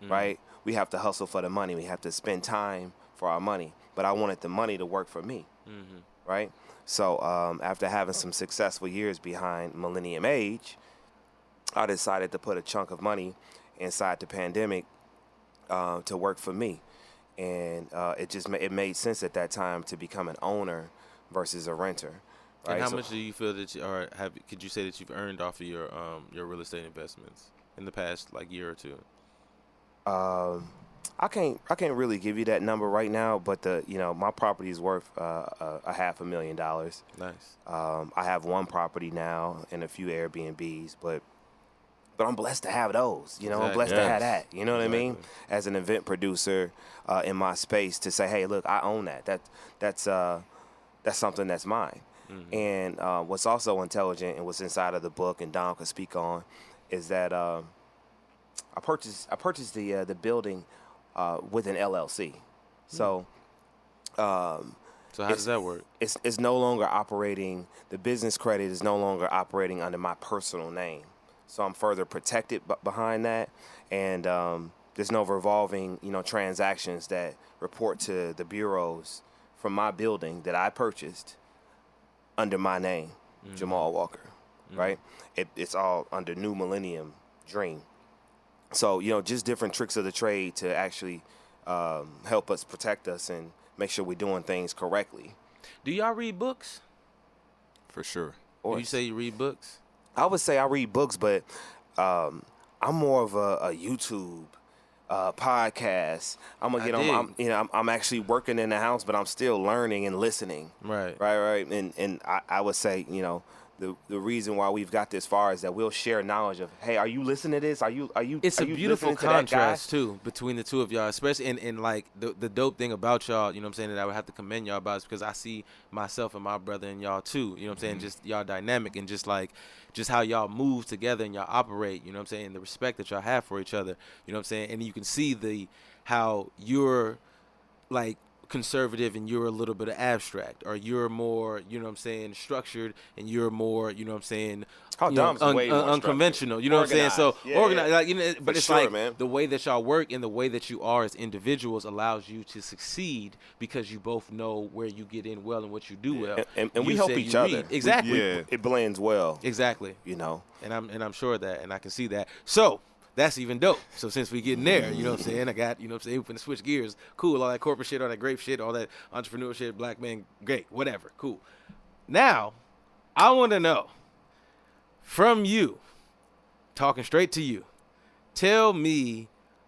right? We have to hustle for the money. We have to spend time for our money. But I wanted the money to work for me, right? So after having some successful years behind Millennium Age, I decided to put a chunk of money inside the pandemic to work for me. And it made sense at that time to become an owner versus a renter, Right? And how So, much do you feel that could you say that you've earned off of your real estate investments in the past like year or two? I can't really give you that number right now, but my property is worth a $500,000. Nice. I have one property now and a few Airbnbs, but I'm blessed to have those. I'm blessed to have that. You know what I mean? As an event producer in my space, to say, hey, look, I own that. That's something that's mine. Mm-hmm. And what's also intelligent and what's inside of the book, and Dom could speak on, is that I purchased the building with an LLC. So how does that work? It's no longer operating. The business credit is no longer operating under my personal name. So I'm further protected behind that, and there's no revolving, transactions that report to the bureaus from my building that I purchased under my name, Jamal Walker, right? It's all under New Millennium Dream. So, just different tricks of the trade to actually help us protect us and make sure we're doing things correctly. Do y'all read books? For sure. Do you say you read books? I would say I read books, but I'm more of a YouTube podcast. I'm gonna get on. I'm actually working in the house, but I'm still learning and listening. Right. And I would say, the reason why we've got this far is that we'll share knowledge of, hey, are you listening to this? Are you? It's are a you beautiful listening to that guy? contrast too between the two of y'all, especially and like the dope thing about y'all, you know what I'm saying, that I would have to commend y'all about is because I see myself and my brother in y'all too, you know what I'm saying, just y'all dynamic and just how y'all move together and y'all operate, you know what I'm saying, and the respect that y'all have for each other, you know what I'm saying, and you can see how you're like conservative and you're a little bit of abstract, or you're more, you know what I'm saying, structured, and you're more, you know what I'm saying, way more unconventional, you know what I'm saying, so organized, like, but it's sure, like, man, the way that y'all work and the way that you are as individuals allows you to succeed because you both know where you get in well and what you do well, and we help each other. Exactly. It blends well. Exactly. And I'm sure of that, and I can see that. So that's even dope. So since we getting there, you know what I'm saying, I got, you know what I'm saying, we're finna switch gears. Cool, all that corporate shit, all that grape shit, all that entrepreneur shit, black man, great, whatever, cool. Now, I want to know from you, talking straight to you, tell me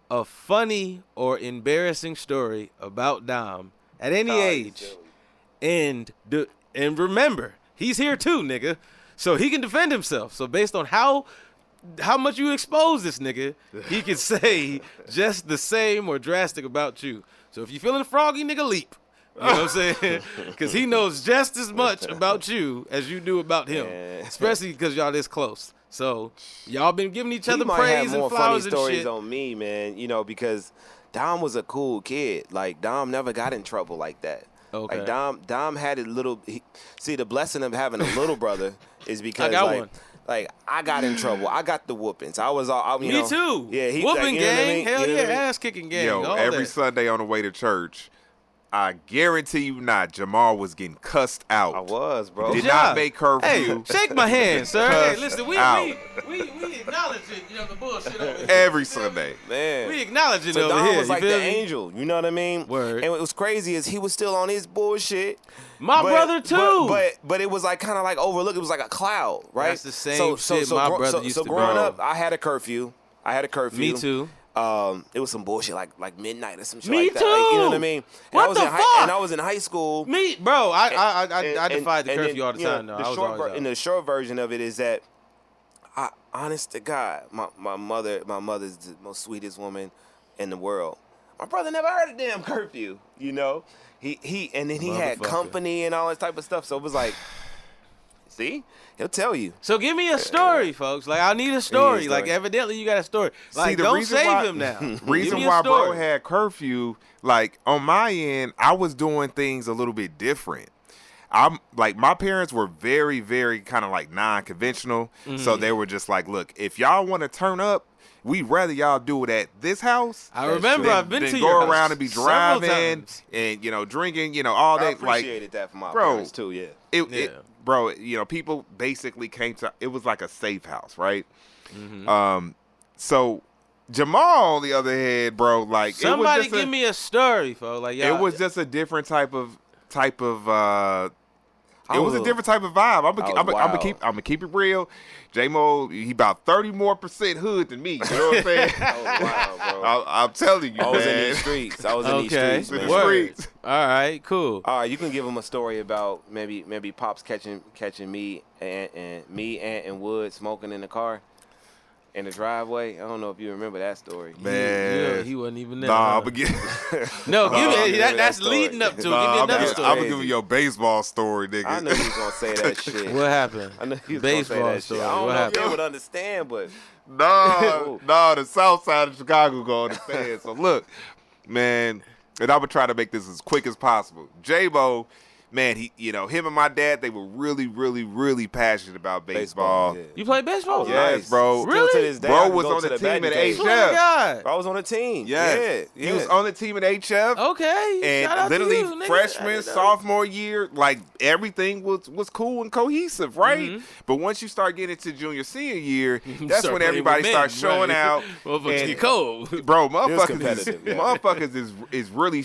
a funny or embarrassing story about Dom at any age. And remember, he's here too, nigga. So he can defend himself. So based on how much you expose this nigga, he can say just the same or drastic about you. So if you're feeling froggy, nigga, leap. You know what I'm saying? Because he knows just as much about you as you do about him, especially because y'all this close. So y'all been giving each other praise and flowers and shit. He might have more funny stories on me, man, because Dom was a cool kid. Like, Dom never got in trouble like that. Okay. Like, Dom had a little... See, the blessing of having a little brother is because, I got one. Like, I got in trouble. I got the whoopings. I was all, Me too. Yeah, whooping gang. Hell yeah, ass kicking gang. Yo, every Sunday on the way to church, I guarantee you not, Jamal was getting cussed out. I was, bro. Did not make curfew. Hey, shake my hand, sir. Hey, listen, we acknowledge it, the bullshit over here. Every Sunday. Man. We acknowledge it so over Dom here. was like the angel, you know what I mean? Word. And what was crazy is he was still on his bullshit. My brother too. But it was like kind of like overlooked. It was like a cloud, right? That's the same shit my brother used to do. So growing up, I had a curfew. Me too. It was some bullshit like midnight or some shit Me like that. too. Like, you know what I mean? What the fuck? And I was in high school. Bro, I defied the curfew all the time. And the short version of it is that, honest to God, my mother's the most sweetest woman in the world. My brother never heard a damn curfew, He had company and all that type of stuff. So it was like, see, he'll tell you. So give me a story, folks. Like, I need a story. Like, evidently you got a story. Like, don't save him now. Reason why bro had curfew, like, on my end, I was doing things a little bit different. I'm like, my parents were very, very kind of like non-conventional. So they were just like, look, if y'all want to turn up, we'd rather y'all do it at this house. I remember I've been to your go house around and be driving and drinking, all that. I appreciated that from my parents too. Yeah. It, people basically came to. It was like a safe house, right? So Jamal, on the other hand, bro, like somebody it was just give me a story, folks. Like, it was just a different type of. It was a Oh. different type of vibe. I'm That was gonna wild. keep it real. J-Mo, he about 30 more % hood than me. You know what I'm saying? That was wild, bro. I'm telling you, I was in man. these streets. I was in these Okay. streets, In man. the Word. streets. All right, cool. All right, you can give him a story about maybe Pops catching me and Wood smoking in the car in the driveway. I don't know if you remember that story. Man. Yeah, he wasn't even there. Nah, huh? I'm gonna get. No, give I'll me give that. you That's that story. leading up to. Nah, Give me I'm another gonna story. give you your baseball story, nigga. I knew he was gonna say that shit. What happened? I knew he was Baseball gonna say that story. shit. I don't What know happened? if they would understand, but No, the south side of Chicago gonna understand. So look, man, and I'm gonna try to make this as quick as possible. J-Mo, man, him and my dad, they were really, really, really passionate about baseball. yeah. You play baseball? Oh, Yes, nice. bro. Still Really? to this day, Bro I can was go on to the team batting at cage. HF. Swear to God. Bro, I was on the team. Yes. Yeah, He was on the team at HF. Okay. Shout out And literally to you, nigga. I freshman, didn't know. sophomore year, like everything was cool and cohesive, right? But once you start getting into junior, senior year, that's Start when playing everybody with starts men, showing right. out. Motherfuckers And- get cold. Bro, competitive, yeah. motherfuckers is really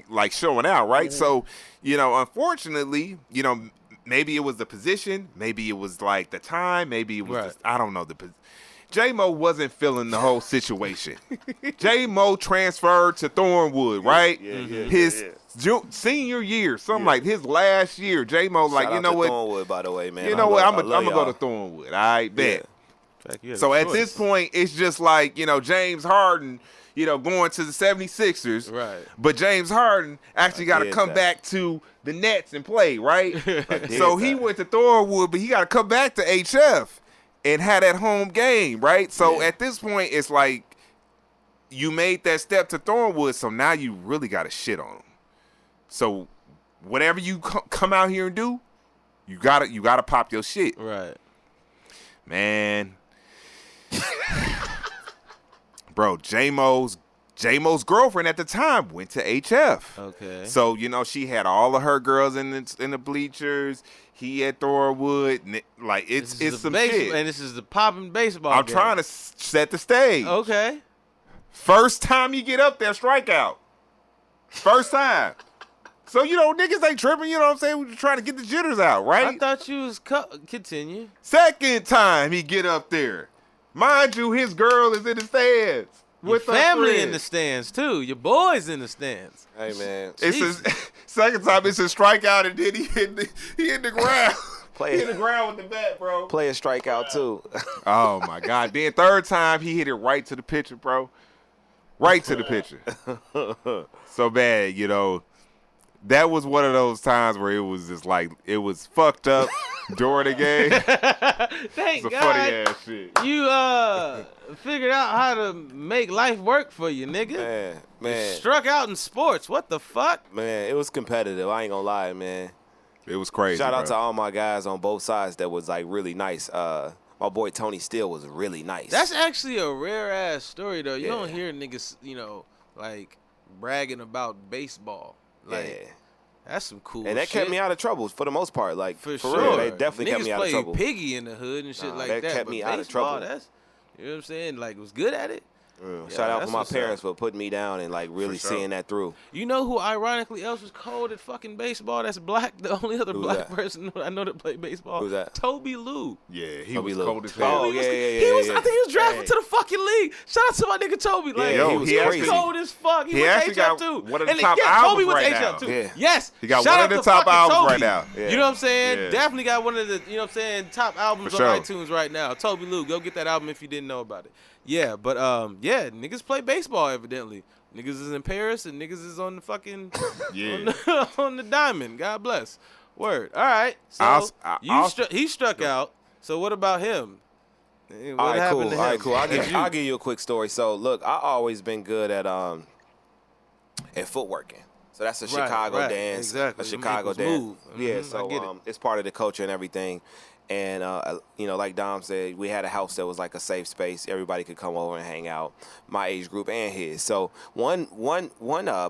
like showing out, right? So, unfortunately, maybe it was the position, maybe it was like the time, maybe it was Right. I don't know J-Mo wasn't feeling the whole situation. J-Mo transferred to Thornwood, right? Yeah, yeah, His yeah. senior year, something like his last year. J-Mo, like, Shout you out know to what? Thornwood, by the way, man. You know what? I'm I gonna love go y'all. to Thornwood. All right, bet. Fact, you had So a at this choice. point, it's just like, James Harden, going to the 76ers. Right. But James Harden actually got to did come that. back to the Nets and play, right? did So he that. went to Thornwood, but he got to come back to HF and had that home game, right? So Yeah. at this point, it's like you made that step to Thornwood, so now you really got to shit on him. So whatever you come out here and do, you gotta pop your shit. Right. Man. Bro, J-Mo's girlfriend at the time went to HF. Okay. So, she had all of her girls in the bleachers. He at Thornwood. Like, it's This is some the shit. And this is the popping baseball I'm game. trying to set the stage. Okay. First time you get up there, strikeout. First time. So, niggas ain't tripping, you know what I'm saying? We're trying to get the jitters out, right? I thought you was continue. Second time he get up there. Mind you, his girl is in the stands. Your With her family in friend. the stands too. Your boys in the stands. Hey, man. It's his second time it's a strikeout, and then he hit the ground. He hit the ground with the bat, bro. Play a strikeout, too. Oh my God. Then third time he hit it right to the pitcher, bro. Right to the pitcher. So bad, that was one of those times where it was just like, it was fucked up during the game. Thank It's a God funny ass shit. you figured out how to make life work for you, nigga. Man. Struck out in sports. What the fuck? Man, it was competitive. I ain't gonna lie, man. It was crazy. Shout out bro. to all my guys on both sides that was like really nice. My boy Tony Steele was really nice. That's actually a rare ass story though. You Yeah. don't hear niggas, like bragging about baseball. Like yeah. that's some cool And that shit. kept me out of trouble for the most part. Like For for sure. real, they definitely kept Niggas me out of play trouble. piggy in the hood and shit Nah, like that that. kept but me out of baseball, trouble. That's, you know what I'm saying? Like, was good at it. Shout Yeah, out that's for my what's parents up. for putting me down and like really For sure. seeing that through. You know who ironically else was cold at fucking baseball? That's black. The only other Who's black that? person I know that played baseball. Who's that? Toby Lou. Yeah, he Toby was Lou. cold as Oh, hell. yeah, He was. yeah. I think he was drafted Hey. to the fucking league. Shout out to my nigga Toby. Like, Yeah, Yo, he was he was crazy. cold as fuck. He He went to actually HF got too. one of the And top yeah, albums Toby went right to HF now. too. Yeah. Yes. He got Shout one out of the to top fucking albums Toby. right now. Yeah. You know what I'm saying? Yeah. Definitely got one of the, you know what I'm saying, top albums For on sure. iTunes right now. Toby Lou, go get that album if you didn't know about it. Yeah, but yeah, niggas play baseball evidently. Niggas is in Paris and niggas is on the fucking Yeah. on the diamond. God bless. Word. All right. So he struck out. So what about him? What All right, happened cool. to him? All right, cool. Did you- I'll give you a quick story. So look, I always been good at footworking. So that's a Chicago right, dance, exactly. a Them Chicago ankles dance. move. Yeah, Mhm, so I get it. it's part of the culture and everything. And like Dom said, we had a house that was like a safe space. Everybody could come over and hang out, my age group and his. So one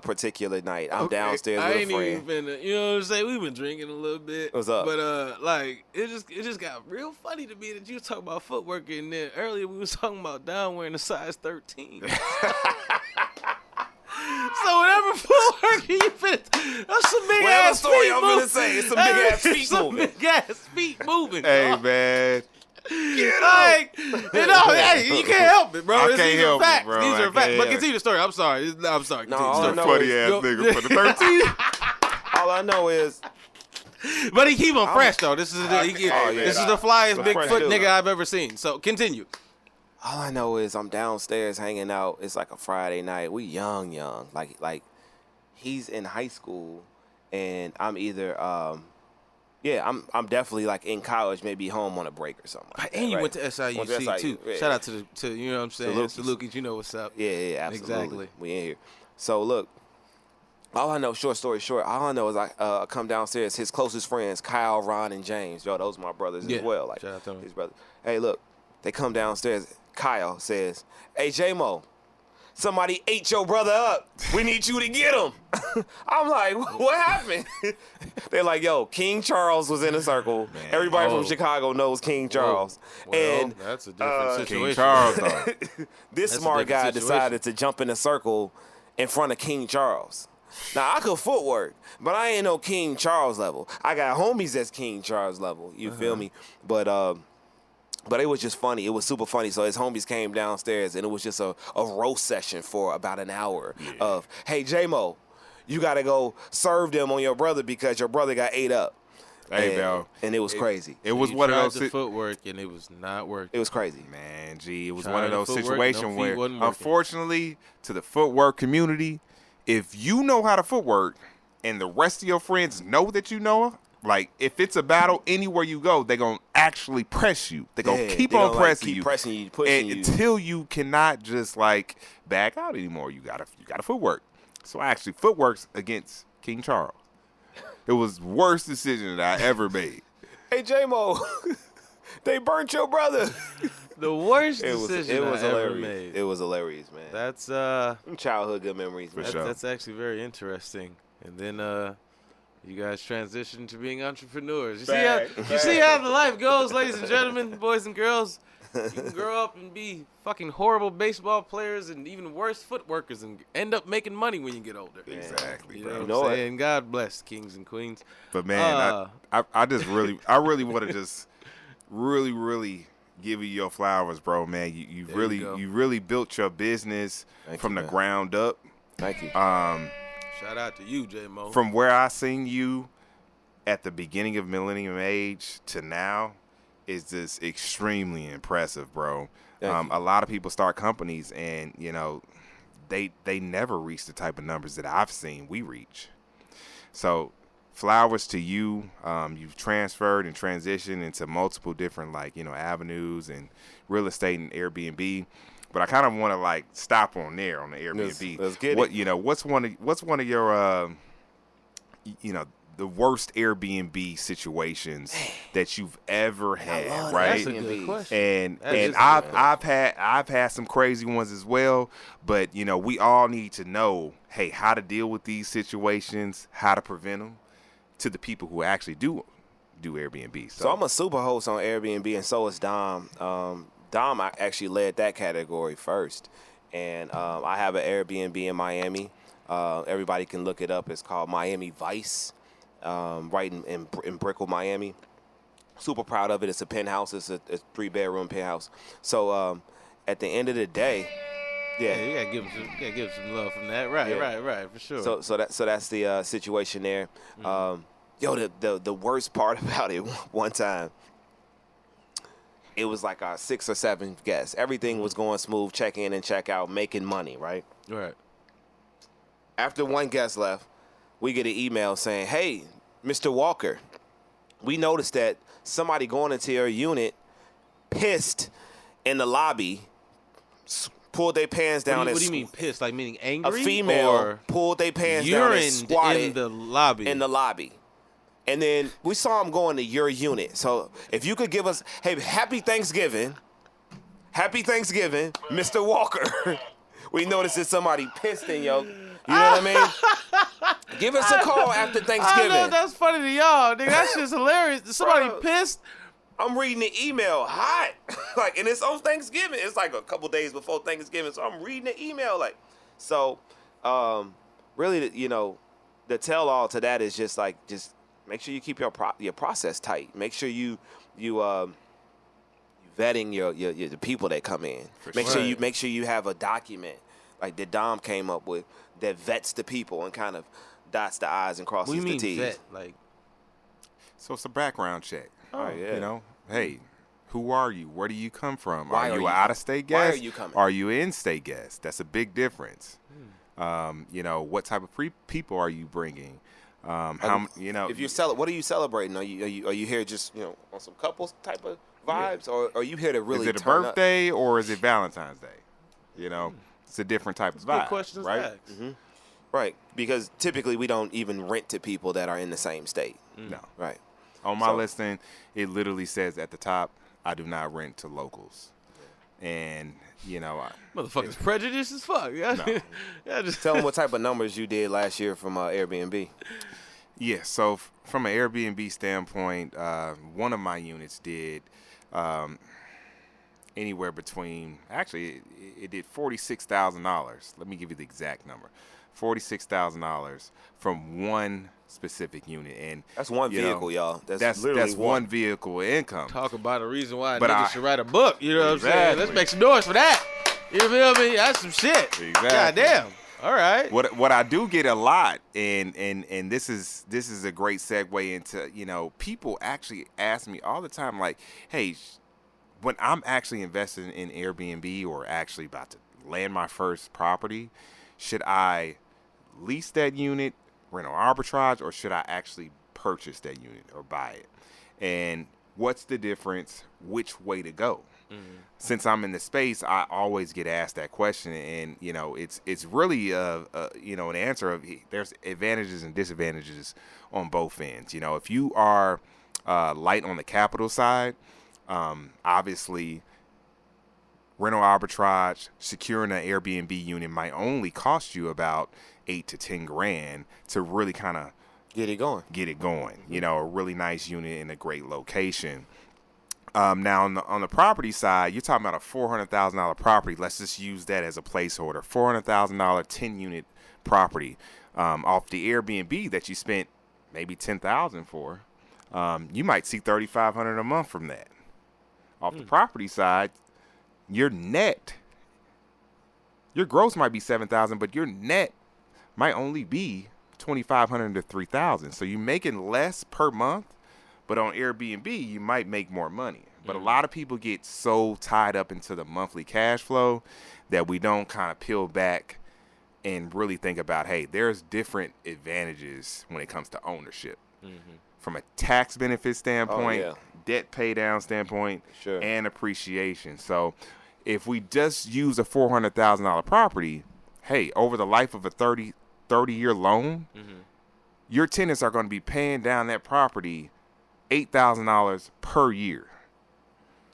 particular night, I'm downstairs I with a ain't friend. even been, you know what I'm saying? We've been drinking a little bit. What's up? But like it just got real funny to me that you was talking about footwork, and then earlier we was talking about Don wearing a size 13. So whatever footwork you fit, that's some big Whatever ass story feet I'm moving. finna say, it's some big ass feet Some moving. big ass feet moving. Hey, dog. man. Like, hey, you can't help it, bro. I These can't are help it, facts. bro. These I are facts. can't But help continue the story. I'm sorry. I'm sorry. No, Continue all the I story. know Funny is- ass nigga for the 13. All I know is But he keep him fresh though. This is this is the flyest The fresh Bigfoot dude. nigga I've ever seen. So continue. all I know is I'm downstairs hanging out. It's like a Friday night. We young. Like he's in high school, and I'm either I'm definitely like in college, maybe home on a break or something. Like that, And you right? went to SIUC Went to SIU, too. yeah. Shout out to you know what I'm saying. Lukey's. To Lukey's, you know what's up. Yeah, absolutely. Exactly. We in here. So look, all I know, short story short, all I know is I come downstairs. His closest friends, Kyle, Ron, and James. Yo, those are my brothers Yeah. as well. Like Shout out to them. his brothers. Hey, look, they come downstairs. Kyle says, "Hey, J-Mo, somebody ate your brother up. We need you to get him." I'm like, what happened? They're like, yo, King Charles was in a circle. Man. Everybody Oh. from Chicago knows King Charles. Well, and that's a different situation. King Charles, though. this That's a smart different guy situation. decided to jump in a circle in front of King Charles. Now, I could footwork, but I ain't no King Charles level. I got homies that's King Charles level. You feel me? But it was just funny. It was super funny. So his homies came downstairs, and it was just a roast session for about an hour of, hey, J-Mo, you got to go serve them on your brother because your brother got ate up. Hey, and, bro. And it was crazy. It was You one of tried those. the footwork and it was not working. It was crazy. Man, gee, it was Tried one of the those footwork, situations no feet where, wasn't working. unfortunately, to the footwork community, if you know how to footwork and the rest of your friends know that you know, like if it's a battle anywhere you go, they're gonna actually press you. They're gonna Yeah, keep they on gonna, pressing keep you, pressing you, pushing you. until you cannot just like back out anymore. You gotta footwork. So I actually footworks against King Charles. It was the worst decision that I ever made. Hey, J-Mo, they burnt your brother. The worst It was decision I ever hilarious. made. It was hilarious, man. That's Some childhood good memories, man. sure. that's actually very interesting. And then you guys transitioned to being entrepreneurs. You see how the life goes, ladies and gentlemen, boys and girls. You can grow up and be fucking horrible baseball players and even worse footworkers and end up making money when you get older. Exactly, You bro. know what know I'm it. saying? God bless kings and queens. But man, I really want to just really give you your flowers, bro. Man, you There you go. really built your business Thank from you, the man. ground up. Thank you. Shout out to you, J-Mo. From where I seen you at the beginning of Millennium Age to now is just extremely impressive, bro. Thank you. A lot of people start companies and they never reach the type of numbers that I've seen we reach. So flowers to you. You've transferred and transitioned into multiple different avenues and real estate and Airbnb. But I kind of want to stop on there on the Airbnb. Let's get what, it. What's one of your the worst Airbnb situations that you've ever had, love right? That's a good Airbnbs. question. And That is I've had some crazy ones as well, but we all need to know, hey, how to deal with these situations, how to prevent them, to the people who actually do Airbnb. So I'm a super host on Airbnb, and so is Dom. Dom actually led that category first, and I have an Airbnb in Miami. Everybody can look it up. It's called Miami Vice, right in Brickell, Miami. Super proud of it. It's a penthouse. It's a 3-bedroom penthouse. So at the end of the day, Yeah, you gotta give him some love from that. Right, Yeah. right, for sure. So that's the situation there. The worst part about it, one time, it was like our 6th or 7th guest. Everything was going smooth, check in and check out, making money, right? Right. After one guest left, we get an email saying, hey, Mr. Walker, we noticed that somebody going into your unit pissed in the lobby, pulled their pants down. What do you mean pissed? Like meaning angry? A female or pulled their pants down and urined squatted in the lobby. in the lobby. And then we saw him going to your unit. So if you could give us, hey, happy Thanksgiving. Happy Thanksgiving, Mr. Walker. We noticed that somebody pissed in your, you know what I mean? Give us a call after I Thanksgiving. know that's funny to y'all, nigga. That shit's hilarious. Somebody Bro. pissed. I'm reading the email hot. And it's on Thanksgiving. It's like a couple days before Thanksgiving. So I'm reading the email so Really, the tell all to that is just make sure you keep your process tight. Make sure you vetting your the people that come in. Make sure you have a document like that Dom came up with that vets the people and kind of dots the I's and crosses What do you the mean T's. vet? Like, So it's a background check. Oh yeah. Hey, who are you? Where do you come from? Why are are you you an out-of-state guest? Why are you coming? Are you in-state guest? That's a big difference. What type of people are you bringing? If you're what are you celebrating? Are you here just on some couples type of vibes, or are you here to really? Is it a turn birthday or is it Valentine's Day? It's a different type of vibe. good questions right? to ask. Mm-hmm. Right, because typically we don't even rent to people that are in the same state. No. Right. On my listing, it literally says at the top, I do not rent to locals. And, Motherfuckers prejudice as fuck. Yeah, No. yeah, just Tell them what type of numbers you did last year from Airbnb. Yeah, so from an Airbnb standpoint, one of my units did anywhere between, actually, it did $46,000. Let me give you the exact number. $46,000 from one specific unit, and That's one vehicle, y'all. That's literally that's one vehicle income. talk about a reason why But niggas should write a book. You know what I'm saying? Exactly. Let's make some noise for that. You feel me? That's some shit. Exactly. Goddamn. All right. What I do get a lot, and this is a great segue into, people actually ask me all the time, like, hey, when I'm actually investing in Airbnb or actually about to land my first property, should I lease that unit, rental arbitrage, or should I actually purchase that unit or buy it? And what's the difference? Which way to go? Mm-hmm. Since I'm in the space, I always get asked that question, and it's really an answer of there's advantages and disadvantages on both ends. If you are light on the capital side, obviously rental arbitrage, securing an Airbnb unit might only cost you about $8 to $10,000 to really kind of Get it going. A really nice unit in a great location. Now on the property side, you're talking about a $400,000 property. Let's just use that as a placeholder. $400,000 10-unit property off the Airbnb that you spent maybe $10,000 for. You might see $3,500 a month from that. Off the property side, your gross might be $7,000, but your net might only be $2,500 to $3,000. So you're making less per month, but on Airbnb you might make more money. But a lot of people get so tied up into the monthly cash flow that we don't kind of peel back and really think about, hey, there's different advantages when it comes to ownership. From a tax benefit standpoint, debt pay down standpoint, and appreciation. So if we just use a $400,000 property, hey, over the life of a 30-year loan, your tenants are going to be paying down that property $8,000 per year.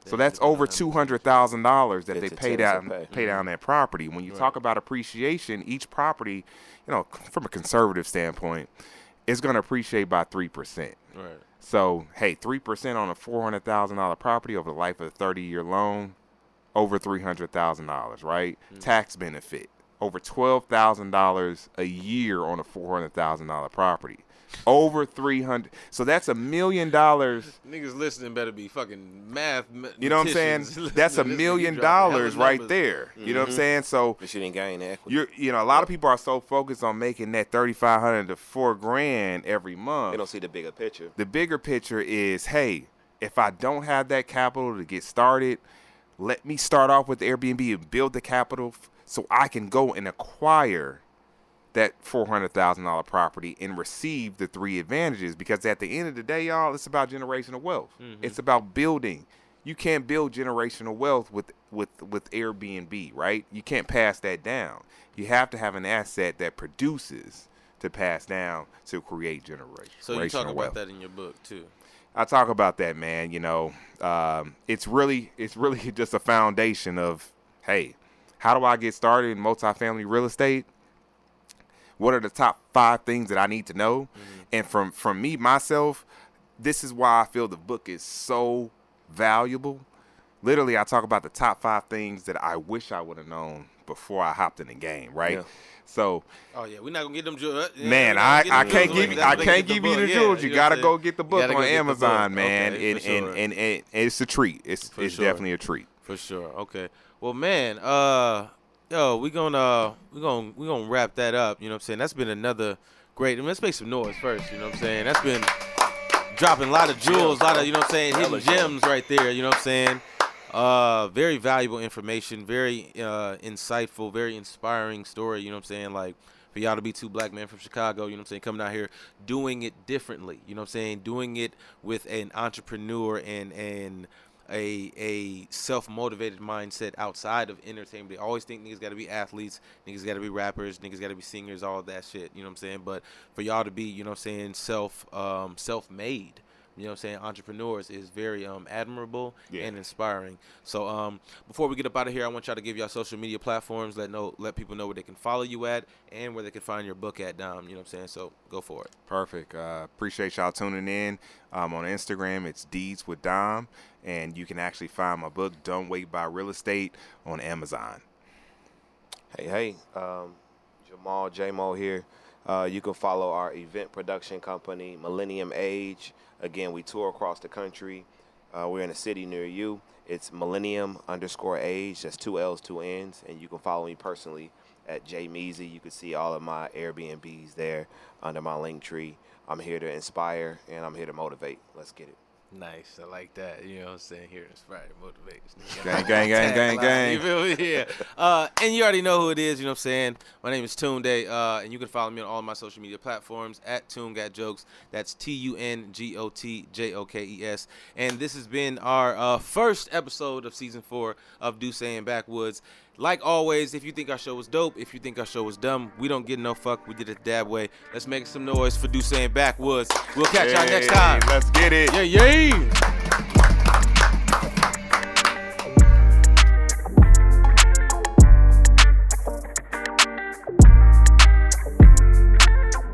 So that's over $200,000 that they pay down that property. When you talk about appreciation, each property, from a conservative standpoint, is going to appreciate by 3%. Right. So, hey, 3% on a $400,000 property over the life of a 30-year loan, over $300,000, right? Tax benefit, over $12,000 a year on a $400,000 property. Over 300. So that's $1 million. Niggas listening better be fucking math. You know what I'm saying? That's $1 million right there. You know what I'm saying? So But you didn't gain the equity. a lot of people are so focused on making that $3,500 to $4,000 every month. They don't see the bigger picture. The bigger picture is, hey, if I don't have that capital to get started, let me start off with Airbnb and build the capital so I can go and acquire that $400,000 property and receive the 3 advantages. Because at the end of the day, y'all, it's about generational wealth. It's about building. You can't build generational wealth with Airbnb, right? You can't pass that down. You have to have an asset that produces to pass down to create generational So you talk about wealth. that in your book too. I talk about that, man. It's really just a foundation of, hey, how do I get started in multifamily real estate? What are the top 5 things that I need to know? And from me, myself, this is why I feel the book is so valuable, literally I talk about the top 5 things that I wish I would have known before I hopped in the game, right? Yeah. So, Oh yeah, we're not gonna get them jewels. man, I can't give you the jewels. You gotta go get the book on Amazon, man. Okay, and it's a treat. It's definitely a treat. For sure. Okay. Well, man, we're gonna wrap that up. You know what I'm saying? That's been another great. Let's make some noise first. You know what I'm saying? That's been dropping a lot of jewels, a lot of, you know what I'm saying, hidden gems right there. You know what I'm saying? Very valuable information, very insightful, very inspiring story, you know what I'm saying? Like, for y'all to be 2 black men from Chicago, you know what I'm saying, coming out here, doing it differently, you know what I'm saying? Doing it with an entrepreneur and a self-motivated mindset outside of entertainment. They always think niggas got to be athletes, niggas got to be rappers, niggas got to be singers, all that shit, you know what I'm saying? But for y'all to be, you know what I'm saying, self-made, you know what I'm saying, entrepreneurs is very admirable and inspiring. So before we get up out of here, I want y'all to give y'all social media platforms, let people know where they can follow you at and where they can find your book at, Dom. You know what I'm saying? So go for it. Perfect. Appreciate y'all tuning in. On Instagram, it's Deeds with Dom, and you can actually find my book, Don't Wait Buy Real Estate, on Amazon. Hey, Jamal J-Mo here. You can follow our event production company, Millennium Age. Again, we tour across the country. We're in a city near you. It's Millennium_Age. That's 2 L's, 2 N's. And you can follow me personally at J Measy. You can see all of my Airbnbs there under my link tree. I'm here to inspire, and I'm here to motivate. Let's get it. Nice. I like that. You know what I'm saying? Here to inspire, motivate. Gang. You feel me? Yeah. And you already know who it is. You know what I'm saying? My name is Tunde, and you can follow me on all of my social media platforms at TunGotJokes. That's TUNGOTJOKES. And this has been our first episode of season 4 of Dussé and Backwoods. Like always, if you think our show was dope, if you think our show was dumb, we don't get no fuck. We did it the dab way. Let's make some noise for Dussé and Backwoods. We'll catch y'all next time. Let's get it. Yeah.